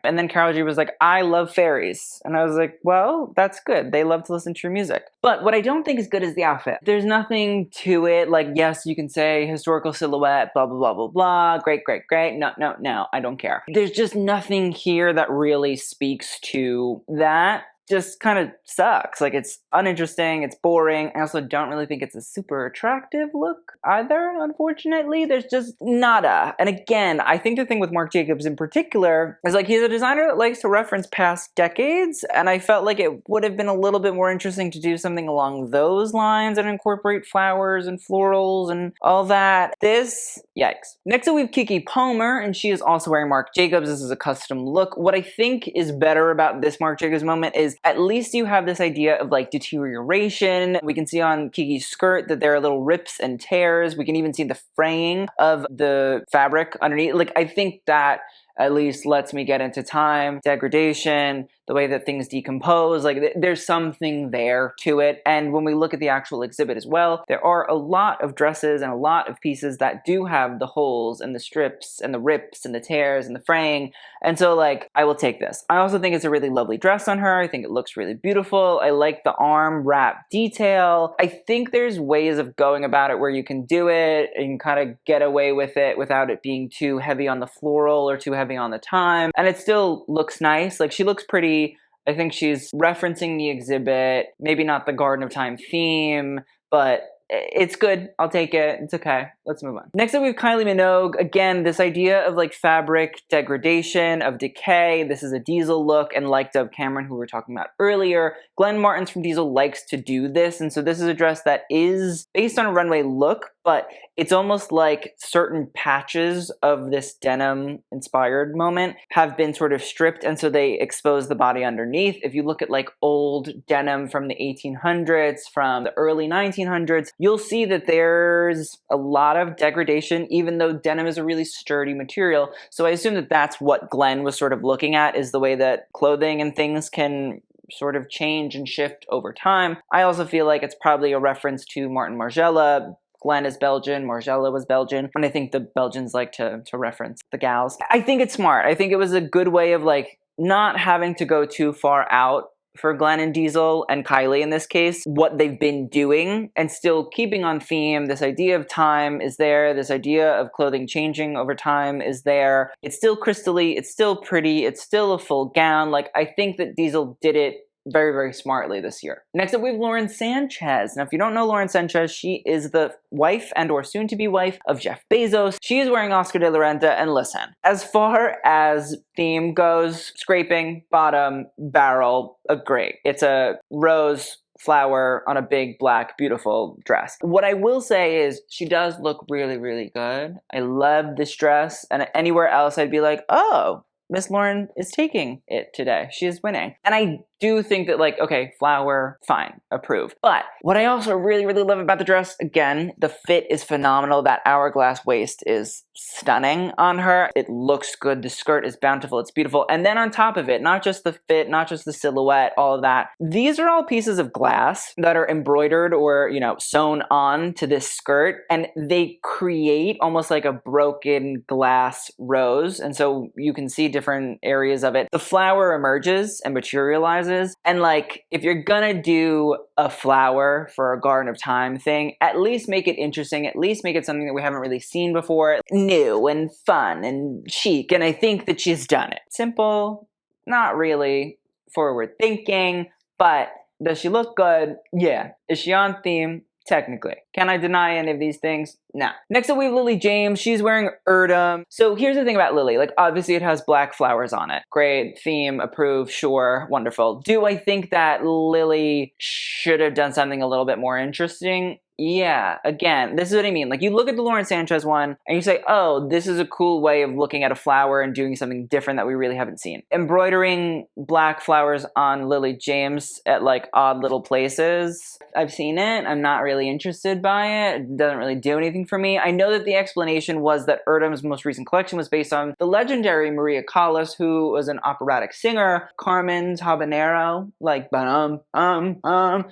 And then Carol G was like, I love fairies. And I was like, well, that's good. They love to listen to your music. But what I don't think is good is the outfit. There's nothing to it. Like, yes, you can say historical silhouette, blah, blah, blah, blah, blah. Great, great, great. No, I don't care. There's just nothing here that really speaks to that. Just kind of sucks. Like, it's uninteresting, it's boring. I also don't really think it's a super attractive look either, unfortunately. There's just nada. And again, I think the thing with Marc Jacobs in particular is like, he's a designer that likes to reference past decades, and I felt like it would have been a little bit more interesting to do something along those lines and incorporate flowers and florals and all that. This, yikes. Next up, we have Kiki Palmer, and she is also wearing Marc Jacobs. This is a custom look. What I think is better about this Marc Jacobs moment is at least you have this idea of like deterioration. We can see on Kiki's skirt that there are little rips and tears. We can even see the fraying of the fabric underneath. Like, I think that at least lets me get into time, degradation, the way that things decompose. Like, there's something there to it. And when we look at the actual exhibit as well, there are a lot of dresses and a lot of pieces that do have the holes and the strips and the rips and the tears and the fraying. And so, like, I will take this. I also think it's a really lovely dress on her. I think it looks really beautiful. I like the arm wrap detail. I think there's ways of going about it where you can do it and kind of get away with it without it being too heavy on the floral or too heavy on the time. And it still looks nice. Like, she looks pretty. I think she's referencing the exhibit, maybe not the Garden of Time theme, but it's good. I'll take it. It's okay. Let's move on. Next up, we have Kylie Minogue. Again, this idea of like fabric degradation, of decay. This is a Diesel look, and like Dove Cameron, who we were talking about earlier, Glenn Martins from Diesel likes to do this. And so this is a dress that is based on a runway look, but it's almost like certain patches of this denim-inspired moment have been sort of stripped, and so they expose the body underneath. If you look at like old denim from the 1800s, from the early 1900s, you'll see that there's a lot of degradation, even though denim is a really sturdy material. So I assume that that's what Glenn was sort of looking at, is the way that clothing and things can sort of change and shift over time. I also feel like it's probably a reference to Martin Margiela. Glenn is Belgian, Margiela was Belgian, and I think the Belgians like to reference the gals. I think it's smart. I think it was a good way of like not having to go too far out for Glenn and Diesel, and Kylie in this case, what they've been doing, and still keeping on theme. This idea of time is there. This idea of clothing changing over time is there. It's still crystally. It's still pretty. It's still a full gown. Like, I think that Diesel did it very, very smartly this year. Next up, we have Lauren Sanchez. Now, if you don't know Lauren Sanchez, she is the wife and or soon-to-be wife of Jeff Bezos. She is wearing Oscar de la Renta, and listen, as far as theme goes, scraping, bottom, barrel, agree. It's a rose flower on a big, black, beautiful dress. What I will say is she does look really, really good. I love this dress, and anywhere else I'd be like, oh, Miss Lauren is taking it today. She is winning. And I do think that like, okay, flower, fine, approve. But what I also really, really love about the dress, again, the fit is phenomenal. That hourglass waist is stunning on her. It looks good. The skirt is bountiful. It's beautiful. And then on top of it, not just the fit, not just the silhouette, all of that, these are all pieces of glass that are embroidered or, you know, sewn on to this skirt, and they create almost like a broken glass rose. And so you can see different areas of it. The flower emerges and materializes. And like, if you're gonna do a flower for a Garden of Time thing, at least make it interesting, at least make it something that we haven't really seen before, new and fun and chic. And I think that she's done it. Simple, not really forward thinking, but does she look good? Yeah. Is she on theme? Technically. Can I deny any of these things? No. Next up we have Lily James. She's wearing Erdem. So here's the thing about Lily. Like, obviously it has black flowers on it. Great. Theme, approved, sure, wonderful. Do I think that Lily should have done something a little bit more interesting? Yeah, again, this is what I mean. Like, you look at the Lauren Sanchez one and you say, oh, this is a cool way of looking at a flower and doing something different that we really haven't seen. Embroidering black flowers on Lily James at like odd little places, I've seen it. I'm not really interested by it. It doesn't really do anything for me. I know that the explanation was that Erdem's most recent collection was based on the legendary Maria Callas, who was an operatic singer. Carmen's Habanero, like,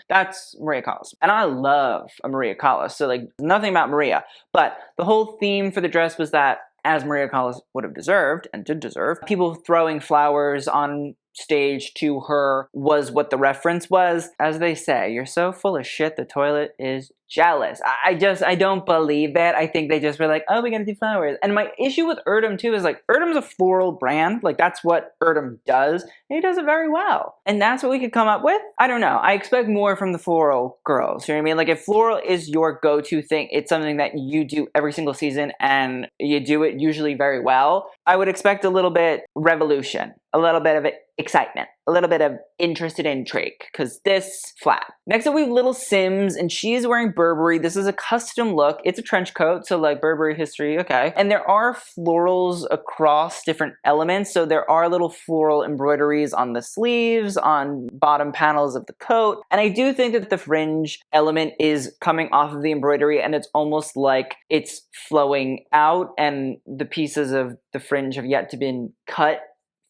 that's Maria Callas. And I love Maria Callas, so like nothing about Maria, but the whole theme for the dress was that, as Maria Callas would have deserved and did deserve, people throwing flowers on stage to her was what the reference was. As they say, you're so full of shit, the toilet is jealous. I don't believe it. I think they just were like, oh, we gotta do flowers. And my issue with Erdem too is like, Erdem's a floral brand. Like, that's what Erdem does. And he does it very well. And that's what we could come up with? I don't know. I expect more from the floral girls. You know what I mean? Like, if floral is your go-to thing, it's something that you do every single season and you do it usually very well, I would expect a little bit revolution, a little bit of excitement, a little bit of interest and intrigue, because this, flat. Next up we have Little Sims, and she is wearing Burberry. This is a custom look. It's a trench coat, so like Burberry history, okay. And there are florals across different elements, so there are little floral embroideries on the sleeves, on bottom panels of the coat, and I do think that the fringe element is coming off of the embroidery, and it's almost like it's flowing out, and the pieces of the fringe have yet to be cut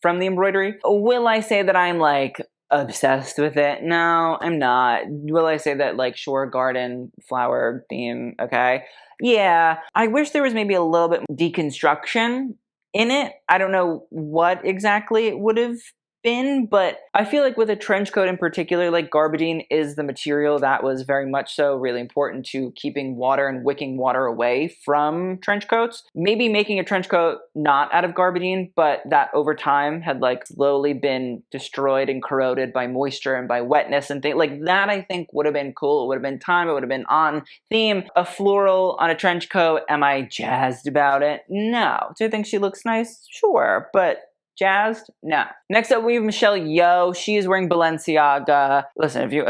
from the embroidery. Will I say that I'm like obsessed with it? No, I'm not. Will I say that like sure, garden, flower theme, okay? Yeah, I wish there was maybe a little bit deconstruction in it. I don't know what exactly it would have been, but I feel like with a trench coat in particular, like garbadine is the material that was very much so really important to keeping water and wicking water away from trench coats. Maybe making a trench coat not out of garbadine, but that over time had like slowly been destroyed and corroded by moisture and by wetness and things like that, I think would have been cool. It would have been time. It would have been on theme. A floral on a trench coat. Am I jazzed about it? No. Do I think she looks nice? Sure, but jazzed? No. Next up, we have Michelle Yeoh. She is wearing Balenciaga. Listen, if you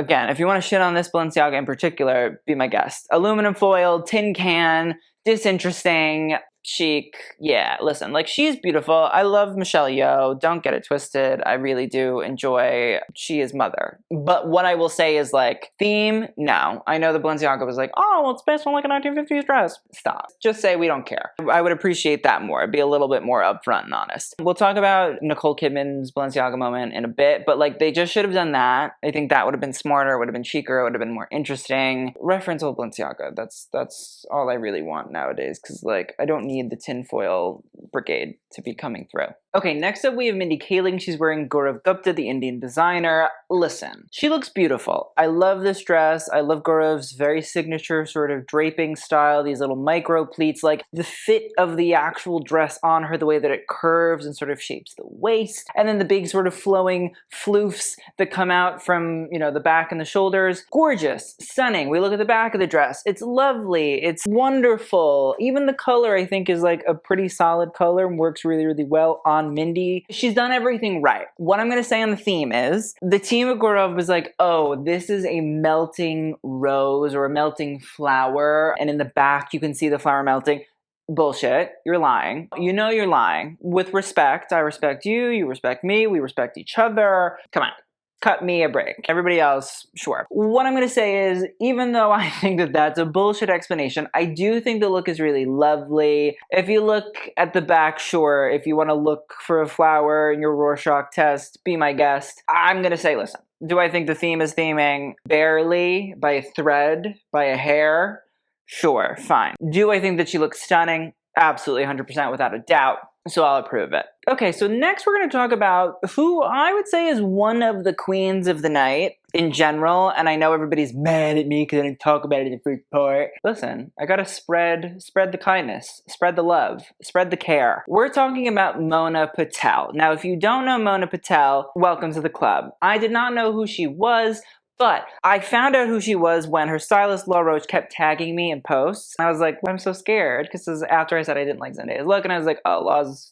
want to shit on this Balenciaga in particular, be my guest. Aluminum foil, tin can, disinteresting, chic. Yeah, listen, like, she's beautiful. I love Michelle Yeoh. Don't get it twisted. I really do enjoy. She is mother. But what I will say is, like, theme, no. I know the Balenciaga was like, oh, well, it's based on like a 1950s dress. Stop. Just say we don't care. I would appreciate that more. Be a little bit more upfront and honest. We'll talk about Nicole Kidman's Balenciaga moment in a bit, but like, they just should have done that. I think that would have been smarter, would have been chicer, would have been more interesting. Reference old Balenciaga. That's all I really want nowadays, because like, I don't need the tinfoil brigade to be coming through. Okay, next up we have Mindy Kaling. She's wearing Gaurav Gupta, the Indian designer. Listen, she looks beautiful. I love this dress. I love Gaurav's very signature sort of draping style, these little micro pleats, like the fit of the actual dress on her, the way that it curves and sort of shapes the waist, and then the big sort of flowing floofs that come out from, you know, the back and the shoulders. Gorgeous, stunning. We look at the back of the dress. It's lovely. It's wonderful. Even the color, I think, is like a pretty solid color and works really, really well on Mindy. She's done everything right. What I'm going to say on the theme is, the team at Gaurav was like, oh, this is a melting rose or a melting flower, and in the back you can see the flower melting. Bullshit. You're lying. You know you're lying. With respect, I respect you, you respect me, we respect each other. Come on. cut me a break. Everybody else, sure. What I'm gonna say is, even though I think that that's a bullshit explanation, I do think the look is really lovely. If you look at the back, sure. If you wanna look for a flower in your Rorschach test, be my guest. I'm gonna say, listen, do I think the theme is theming? Barely, by a thread, by a hair? Sure, fine. Do I think that she looks stunning? Absolutely, 100% without a doubt. So I'll approve it. Okay, so next we're going to talk about who I would say is one of the queens of the night in general. And I know everybody's mad at me because I didn't talk about it in the first part. Listen, I gotta spread the kindness, spread the love, spread the care. We're talking about Mona Patel. Now, if you don't know Mona Patel, welcome to the club. I did not know who she was, but I found out who she was when her stylist, Law Roach, kept tagging me in posts. And I was like, well, I'm so scared, because this is after I said I didn't like Zendaya's look, and I was like, oh,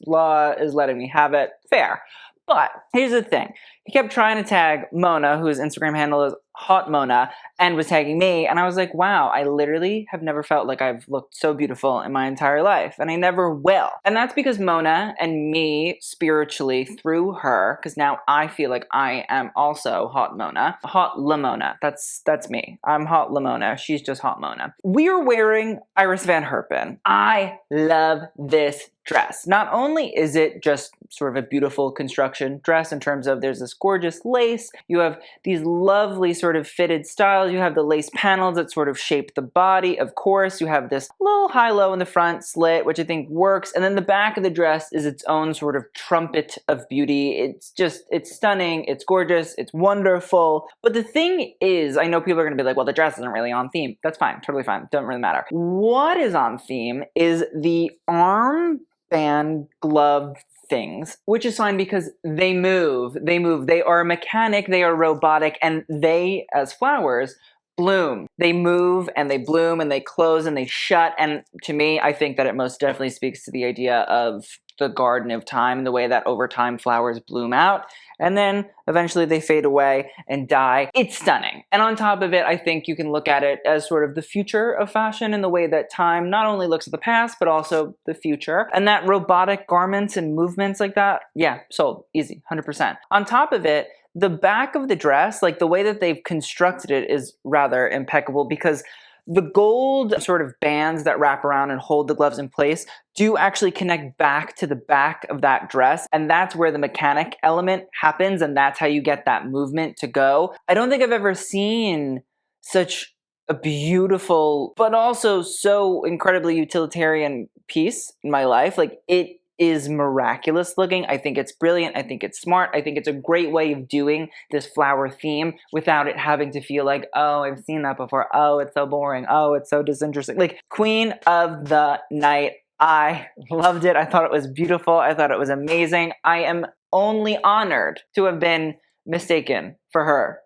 Law is letting me have it. Fair. But here's the thing. He kept trying to tag Mona, whose Instagram handle is Hot Mona, and was tagging me, and I was like, wow, I literally have never felt like I've looked so beautiful in my entire life, and I never will. And that's because Mona and me spiritually through her, because now I feel like I am also Hot Mona. Hot Lamona. That's me. I'm Hot Lamona. She's just Hot Mona. We are wearing Iris Van Herpen. I love this dress. Not only is it just sort of a beautiful construction dress in terms of there's this gorgeous lace, you have these lovely sort of fitted styles, you have the lace panels that sort of shape the body, of course, you have this little high-low in the front slit, which I think works, and then the back of the dress is its own sort of trumpet of beauty. It's stunning, it's gorgeous, it's wonderful. But the thing is, I know people are gonna be like, well, the dress isn't really on theme. That's fine, totally fine, doesn't really matter. What is on theme is the armband glove things, which is fine because they move, they are mechanic, they are robotic, and they, as flowers, bloom. They move and they bloom and they close and they shut, and to me, I think that it most definitely speaks to the idea of the garden of time, the way that over time flowers bloom out, and then eventually they fade away and die. It's stunning. And on top of it, I think you can look at it as sort of the future of fashion in the way that time not only looks at the past, but also the future. And that robotic garments and movements like that, yeah, sold. Easy, 100%. On top of it, the back of the dress, like the way that they've constructed it is rather impeccable because the gold sort of bands that wrap around and hold the gloves in place do actually connect back to the back of that dress, and that's where the mechanic element happens, and that's how you get that movement to go. I don't think I've ever seen such a beautiful, but also so incredibly utilitarian piece in my life. Like, it is miraculous looking. I think it's brilliant. I think it's smart. I think it's a great way of doing this flower theme without it having to feel like, oh, I've seen that before. Oh, it's so boring. Oh, it's so disinteresting. Like, queen of the night. I loved it. I thought it was beautiful. I thought it was amazing. I am only honored to have been mistaken for her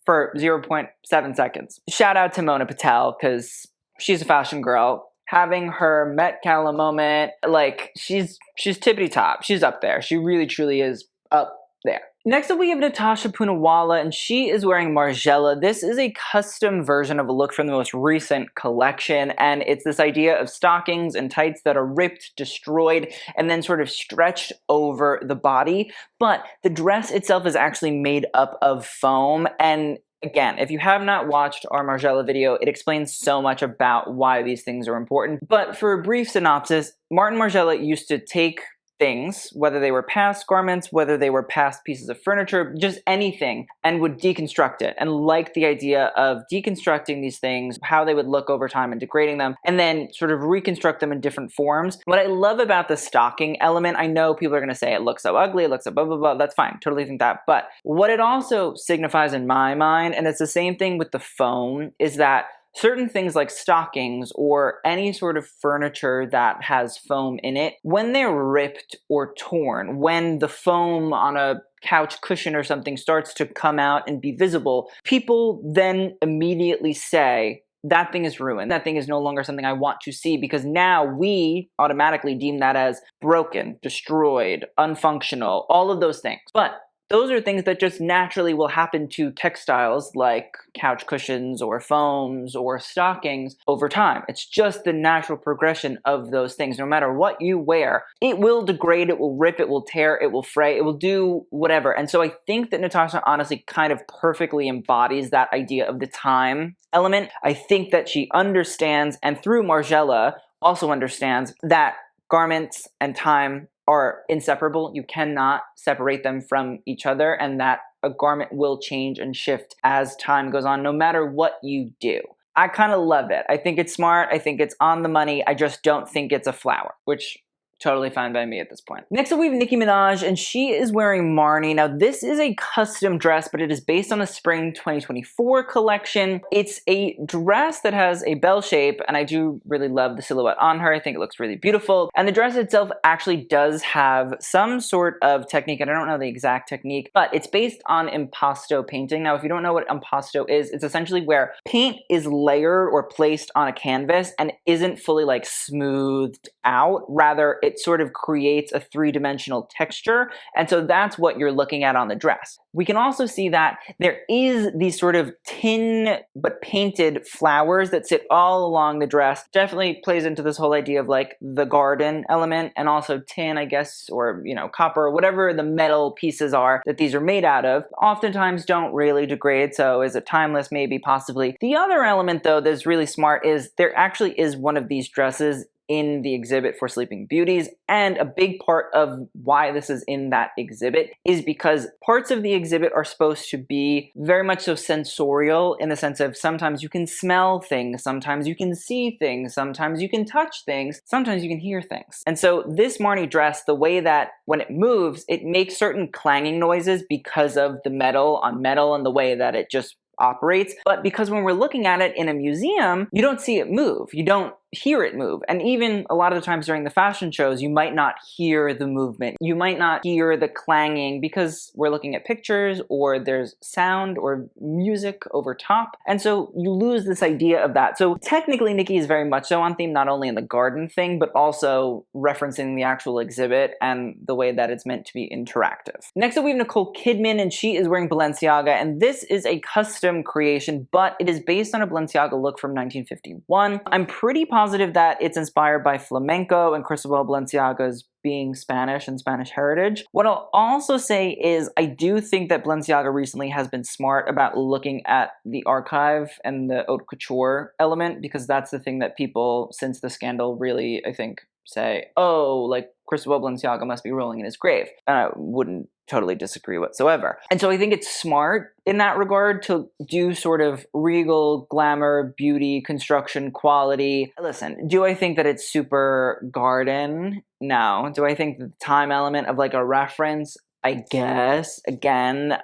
for 0.7 seconds. Shout out to Mona Patel, because she's a fashion girl. Having her Met Gala moment, like, she's tippity top. She's up there. She really, truly is up there. Next up, we have Natasha Poonawalla, and she is wearing Margiela. This is a custom version of a look from the most recent collection, and it's this idea of stockings and tights that are ripped, destroyed, and then sort of stretched over the body. But the dress itself is actually made up of foam, and again, if you have not watched our Margiela video, it explains so much about why these things are important. But for a brief synopsis, Martin Margiela used to take things, whether they were past garments, whether they were past pieces of furniture, just anything, and would deconstruct it, and liked the idea of deconstructing these things, how they would look over time and degrading them, and then sort of reconstruct them in different forms. What I love about the stocking element, I know people are going to say it looks so ugly, it looks so blah, blah, blah, that's fine, totally think that, but what it also signifies in my mind, and it's the same thing with the foam, is that certain things like stockings or any sort of furniture that has foam in it, when they're ripped or torn, when the foam on a couch cushion or something starts to come out and be visible, people then immediately say, that thing is ruined. That thing is no longer something I want to see, because now we automatically deem that as broken, destroyed, unfunctional, all of those things. But Those are things that just naturally will happen to textiles like couch cushions or foams or stockings over time. It's just the natural progression of those things. No matter what you wear, it will degrade, it will rip, it will tear, it will fray, it will do whatever. And so I think that Natasha honestly kind of perfectly embodies that idea of the time element. I think that she understands, and through Margiela also understands, that garments and time are inseparable. You cannot separate them from each other, and that a garment will change and shift as time goes on, no matter what you do. I kind of love it. I think it's smart. I think it's on the money. I just don't think it's a flower, which totally fine by me at this point. Next up, we have Nicki Minaj, and she is wearing Marni. Now, this is a custom dress, but it is based on a spring 2024 collection. It's a dress that has a bell shape, and I do really love the silhouette on her. I think it looks really beautiful. And the dress itself actually does have some sort of technique, and I don't know the exact technique, but it's based on impasto painting. Now, if you don't know what impasto is, it's essentially where paint is layered or placed on a canvas and isn't fully like smoothed out. Rather, it sort of creates a three-dimensional texture, and so that's what you're looking at on the dress. We can also see that there is these sort of tin but painted flowers that sit all along the dress. Definitely plays into this whole idea of like the garden element, and also tin, I guess, or copper, whatever the metal pieces are that these are made out of. Oftentimes don't really degrade, so is it timeless? Maybe, possibly. The other element though that's really smart is there actually is one of these dresses in the exhibit for Sleeping Beauties, and a big part of why this is in that exhibit is because parts of the exhibit are supposed to be very much so sensorial, in the sense of sometimes you can smell things, sometimes you can see things, sometimes you can touch things, sometimes you can hear things. And so this Marni dress, the way that when it moves, it makes certain clanging noises because of the metal on metal and the way that it just operates. But because when we're looking at it in a museum, you don't see it move. You don't hear it move. And even a lot of the times during the fashion shows, you might not hear the movement. You might not hear the clanging because we're looking at pictures, or there's sound or music over top. And so you lose this idea of that. So technically Nicki is very much so on theme, not only in the garden thing, but also referencing the actual exhibit and the way that it's meant to be interactive. Next up, we have Nicole Kidman, and she is wearing Balenciaga, and this is a custom creation, but it is based on a Balenciaga look from 1951. I'm pretty positive that it's inspired by flamenco and Cristobal Balenciaga's being Spanish and Spanish heritage. What I'll also say is I do think that Balenciaga recently has been smart about looking at the archive and the haute couture element, because that's the thing that people, since the scandal, really, I think, say, oh, like Cristobal Balenciaga must be rolling in his grave. And I wouldn't totally disagree whatsoever. And so I think it's smart in that regard to do sort of regal, glamour, beauty, construction, quality. Listen, do I think that it's super garden? No. Do I think the time element of like a reference? I guess. Again,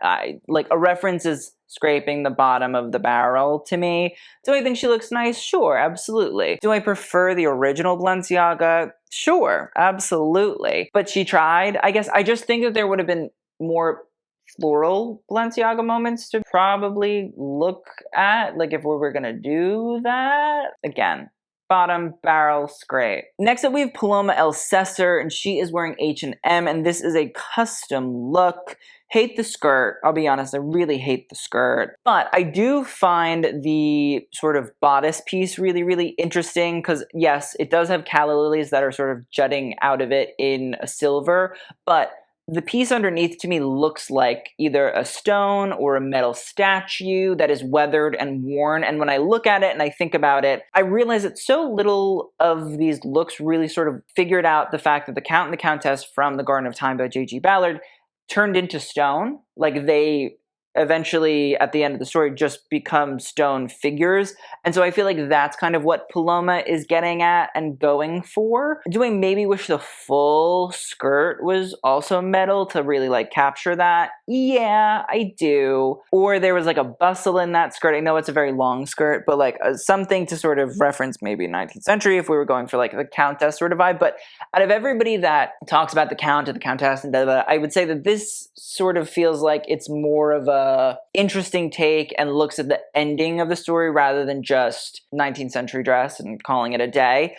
like a reference is scraping the bottom of the barrel to me. Do I think she looks nice? Sure, absolutely. Do I prefer the original Balenciaga? Sure, absolutely. But she tried. I guess I just think that there would have been more floral Balenciaga moments to probably look at, like if we were gonna do that. Again, bottom barrel scrape. Next up, we have Paloma El Cesar, and she is wearing H&M, and this is a custom look. Hate the skirt. I'll be honest, I really hate the skirt. But I do find the sort of bodice piece really, really interesting, because yes, it does have calla lilies that are sort of jutting out of it in a silver, but the piece underneath to me looks like either a stone or a metal statue that is weathered and worn. And when I look at it and I think about it, I realize that so little of these looks really sort of figured out the fact that the Count and the Countess from The Garden of Time by J.G. Ballard turned into stone. Like they eventually, at the end of the story, just become stone figures. And so I feel like that's kind of what Paloma is getting at and going for. Do I maybe wish the full skirt was also metal to really like capture that? Yeah, I do. Or there was like a bustle in that skirt. I know it's a very long skirt, but like something to sort of reference maybe 19th century if we were going for like the Countess sort of vibe. But out of everybody that talks about the Count and the Countess and I would say that this sort of feels like it's more of a interesting take and looks at the ending of the story rather than just 19th century dress and calling it a day.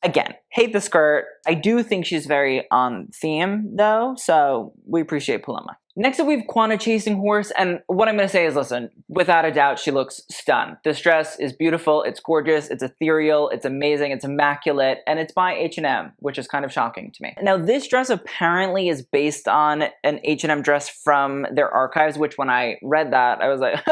Again, hate the skirt. I do think she's very on theme though, so we appreciate Paloma. Next up, we have Quanah Chasing Horse, and what I'm going to say is, listen, without a doubt, she looks stunned. This dress is beautiful, it's gorgeous, it's ethereal, it's amazing, it's immaculate, and it's by H&M, which is kind of shocking to me. Now, this dress apparently is based on an H&M dress from their archives, which when I read that, I was like,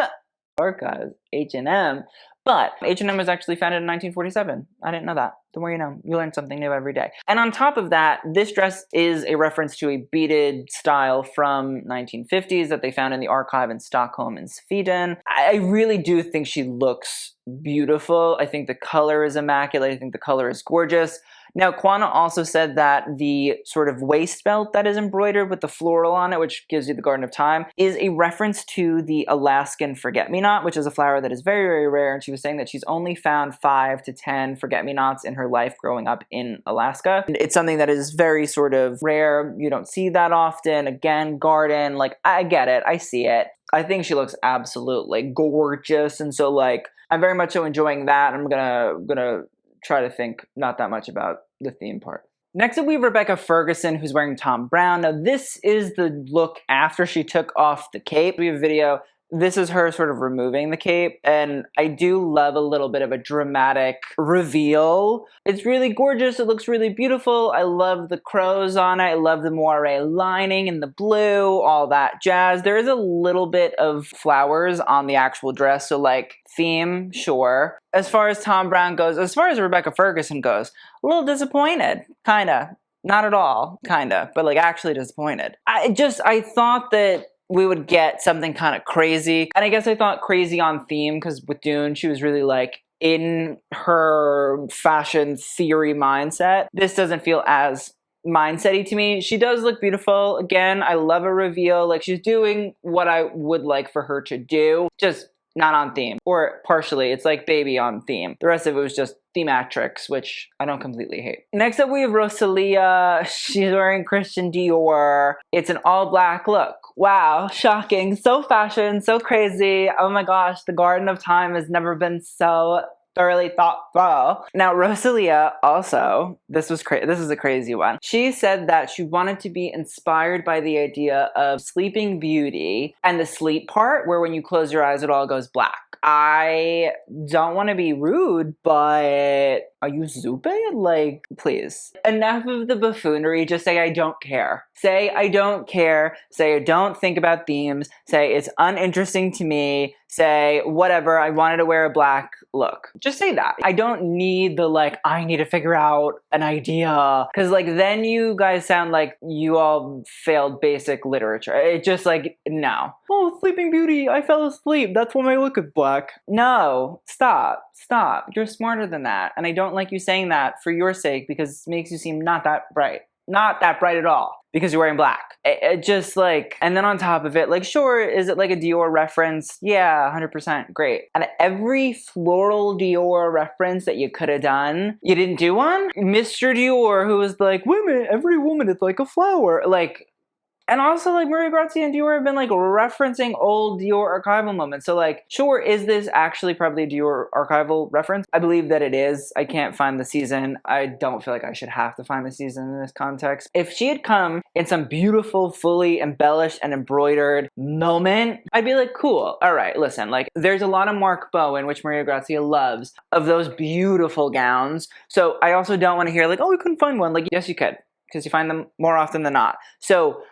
archives, H&M. But H&M was actually founded in 1947. I didn't know that. The more you know. You learn something new every day. And on top of that, this dress is a reference to a beaded style from 1950s that they found in the archive in Stockholm and Sweden. I really do think she looks beautiful. I think the color is immaculate. I think the color is gorgeous. Now, Quanah also said that the sort of waist belt that is embroidered with the floral on it, which gives you the Garden of Time, is a reference to the Alaskan forget-me-not, which is a flower that is very, very rare. And she was saying that she's only found 5 to 10 forget-me-nots in her life growing up in Alaska. And it's something that is very sort of rare. You don't see that often. Again, garden, like, I get it. I see it. I think she looks absolutely gorgeous. And so, like, I'm very much so enjoying that. I'm gonna try to think not that much about the theme part. Next up, we have Rebecca Ferguson, who's wearing Thom Browne. Now, this is the look after she took off the cape. We have a video. This is her sort of removing the cape, and I do love a little bit of a dramatic reveal. It's really gorgeous. It looks really beautiful. I love the crows on it. I love the moire lining and the blue, all that jazz. There is a little bit of flowers on the actual dress, so like theme, sure. As far as Thom Browne goes, as far as Rebecca Ferguson goes, a little disappointed, kinda. Not at all, kinda, but like actually disappointed. I thought that we would get something kind of crazy. And I guess I thought crazy on theme because with Dune, she was really like in her fashion theory mindset. This doesn't feel as mindset-y to me. She does look beautiful. Again, I love a reveal. Like she's doing what I would like for her to do. Just not on theme. Or partially, it's like Baby on theme. The rest of it was just thematrix, which I don't completely hate. Next up, we have Rosalia. She's wearing Christian Dior. It's an all-black look. Wow, shocking. So fashion, so crazy. Oh my gosh, the Garden of Time has never been so thoroughly thoughtful. Now, Rosalia also, this is a crazy one. She said that she wanted to be inspired by the idea of Sleeping Beauty and the sleep part where when you close your eyes, it all goes black. I don't want to be rude, but are you stupid? Like, please. Enough of the buffoonery. Just say, I don't care. Say, I don't care. Say, I don't think about themes. Say, it's uninteresting to me. Say, whatever, I wanted to wear a black look. Just say that. I don't need the, like, I need to figure out an idea. Because, like, then you guys sound like you all failed basic literature. It just, like, no. Oh, Sleeping Beauty, I fell asleep. That's why my look is black. No, stop. You're smarter than that. And I don't like you saying that for your sake because it makes you seem not that bright. Not that bright at all. Because you're wearing black. It just like, and then on top of it, like, sure, is it like a Dior reference? Yeah, 100%, great. And every floral Dior reference that you could have done, you didn't do one? Mr. Dior, who was like, women, every woman is like a flower. Like, and also, like, Maria Grazia and Dior have been, like, referencing old Dior archival moments. So, like, sure, is this actually probably a Dior archival reference? I believe that it is. I can't find the season. I don't feel like I should have to find the season in this context. If she had come in some beautiful, fully embellished and embroidered moment, I'd be like, cool. All right, listen, like, there's a lot of Mark Bowen, which Maria Grazia loves, of those beautiful gowns. So I also don't want to hear, like, oh, we couldn't find one. Like, yes, you could, because you find them more often than not. So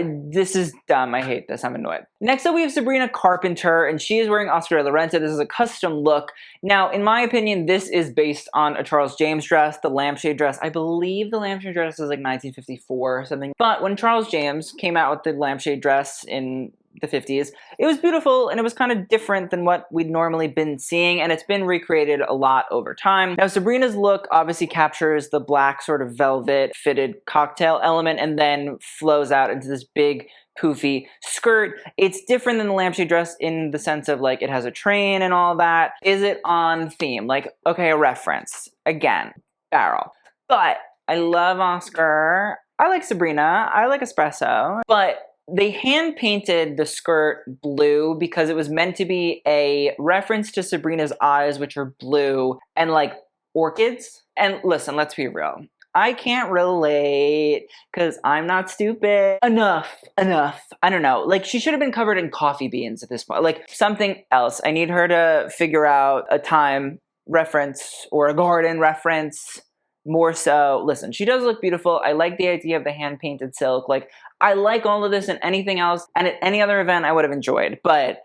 this is dumb. I hate this. I'm annoyed. Next up, we have Sabrina Carpenter, and she is wearing Oscar de la Renta. This is a custom look. Now, in my opinion, this is based on a Charles James dress, the lampshade dress. I believe the lampshade dress is like 1954 or something. But when Charles James came out with the lampshade dress in the 50s, it was beautiful and it was kind of different than what we'd normally been seeing, and it's been recreated a lot over time. Now, Sabrina's look obviously captures the black sort of velvet fitted cocktail element and then flows out into this big poofy skirt. It's different than the lampshade dress in the sense of like it has a train and all that. Is it on theme? Like, okay, a reference. Again, barrel. But I love Oscar. I like Sabrina. I like espresso. But they hand-painted the skirt blue because it was meant to be a reference to Sabrina's eyes, which are blue, and like orchids. And listen, let's be real. I can't relate because I'm not stupid. Enough. I don't know. Like, she should have been covered in coffee beans at this point. Like, something else. I need her to figure out a time reference or a garden reference more so. Listen, she does look beautiful. I like the idea of the hand-painted silk. Like, I like all of this and anything else. And at any other event, I would have enjoyed. But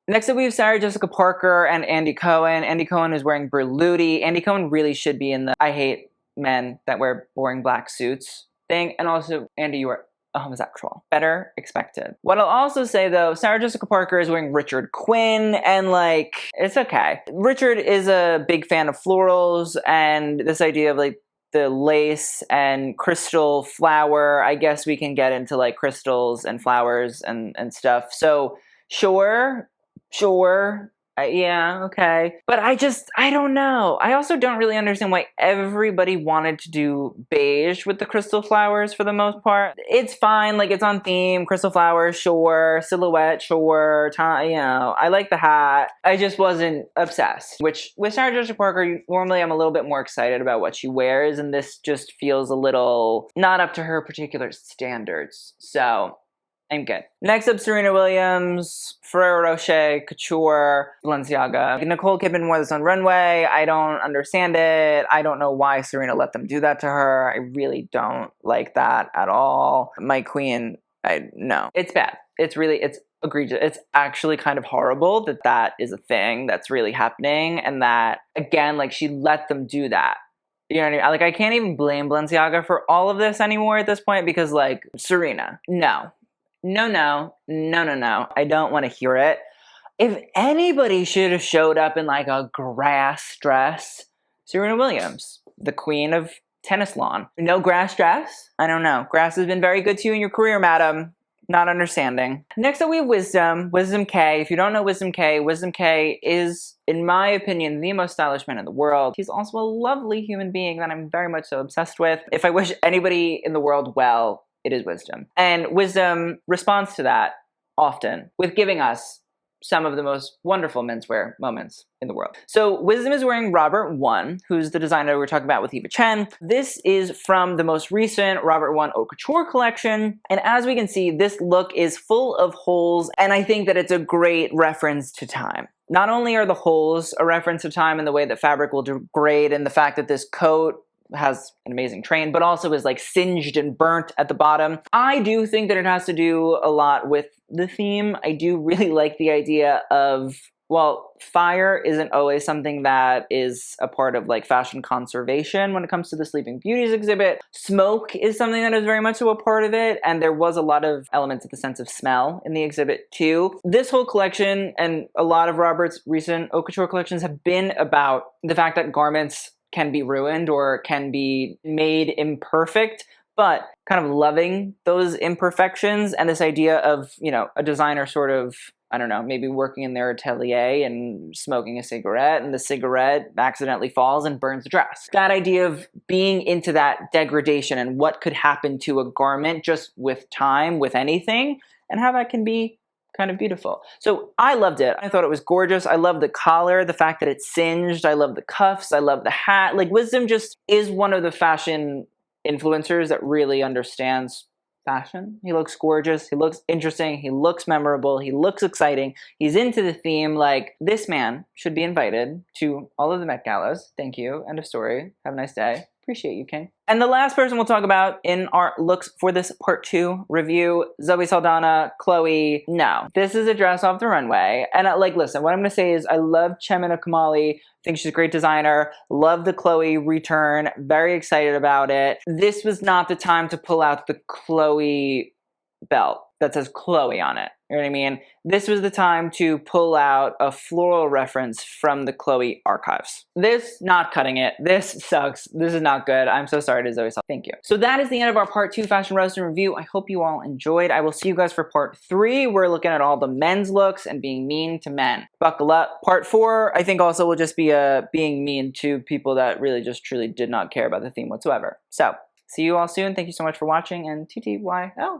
next up, we have Sarah Jessica Parker and Andy Cohen. Andy Cohen is wearing Berluti. Andy Cohen really should be in the I hate men that wear boring black suits thing. And also, Andy, you are a homosexual. Better expected. What I'll also say, though, Sarah Jessica Parker is wearing Richard Quinn, and, like, it's okay. Richard is a big fan of florals, and this idea of, like, the lace and crystal flower, I guess we can get into, like, crystals and flowers and stuff. So, sure. Yeah, okay. But I don't know. I also don't really understand why everybody wanted to do beige with the crystal flowers for the most part. It's fine, like, it's on theme. Crystal flowers, sure. Silhouette, sure. I like the hat. I just wasn't obsessed. Which, with Sarah Jessica Parker, normally I'm a little bit more excited about what she wears, and this just feels a little not up to her particular standards. So, I'm good. Next up, Serena Williams, Ferrero Rocher, Couture, Balenciaga. Nicole Kidman wore this on runway. I don't understand it. I don't know why Serena let them do that to her. I really don't like that at all. My queen, no. It's bad. It's egregious. It's actually kind of horrible that is a thing that's really happening, and that, again, like, she let them do that. You know what I mean? Like, I can't even blame Balenciaga for all of this anymore at this point, because, like, Serena, no. No. I don't want to hear it. If anybody should have showed up in, like, a grass dress, Serena Williams, the queen of tennis lawn. No grass dress? I don't know. Grass has been very good to you in your career, madam. Not understanding. Next up, we have Wisdom Kaye. If you don't know Wisdom Kaye is, in my opinion, the most stylish man in the world. He's also a lovely human being that I'm very much so obsessed with. If I wish anybody in the world well, it is Wisdom. And Wisdom responds to that often with giving us some of the most wonderful menswear moments in the world. So Wisdom is wearing Robert I, who's the designer we're talking about with Eva Chen. This is from the most recent Robert I Haute Couture collection. And as we can see, this look is full of holes, and I think that it's a great reference to time. Not only are the holes a reference to time in the way that fabric will degrade, and the fact that this coat has an amazing train, but also is, like, singed and burnt at the bottom. I do think that it has to do a lot with the theme. I do really like the idea of, well, fire isn't always something that is a part of, like, fashion conservation when it comes to the Sleeping Beauties exhibit. Smoke is something that is very much so a part of it, and there was a lot of elements of the sense of smell in the exhibit too. This whole collection, and a lot of Robert's recent haute couture collections, have been about the fact that garments can be ruined or can be made imperfect, but kind of loving those imperfections, and this idea of, you know, a designer sort of, I don't know, maybe working in their atelier and smoking a cigarette, and the cigarette accidentally falls and burns the dress. That idea of being into that degradation and what could happen to a garment just with time, with anything, and how that can be kind of beautiful. So I loved it. I thought it was gorgeous. I love the collar, the fact that it's singed. I love the cuffs. I love the hat. Like, Wisdom just is one of the fashion influencers that really understands fashion. He looks gorgeous. He looks interesting. He looks memorable. He looks exciting. He's into the theme. Like, this man should be invited to all of the Met Galas. Thank you. End of story. Have a nice day. Appreciate you, King. And the last person we'll talk about in our looks for this part 2 review, Zoe Saldana, Chloe. No, this is a dress off the runway. And listen, what I'm going to say is I love Chemina Kamali. I think she's a great designer. Love the Chloe return. Very excited about it. This was not the time to pull out the Chloe belt that says Chloe on it. You know what I mean? This was the time to pull out a floral reference from the Chloe archives. This, not cutting it. This sucks. This is not good. I'm so sorry to Zoe. Thank you. So that is the end of our part 2 fashion roast and review. I hope you all enjoyed. I will see you guys for part 3. We're looking at all the men's looks and being mean to men. Buckle up. Part 4, I think, also will just be being mean to people that really just truly did not care about the theme whatsoever. So see you all soon. Thank you so much for watching, and TTYL.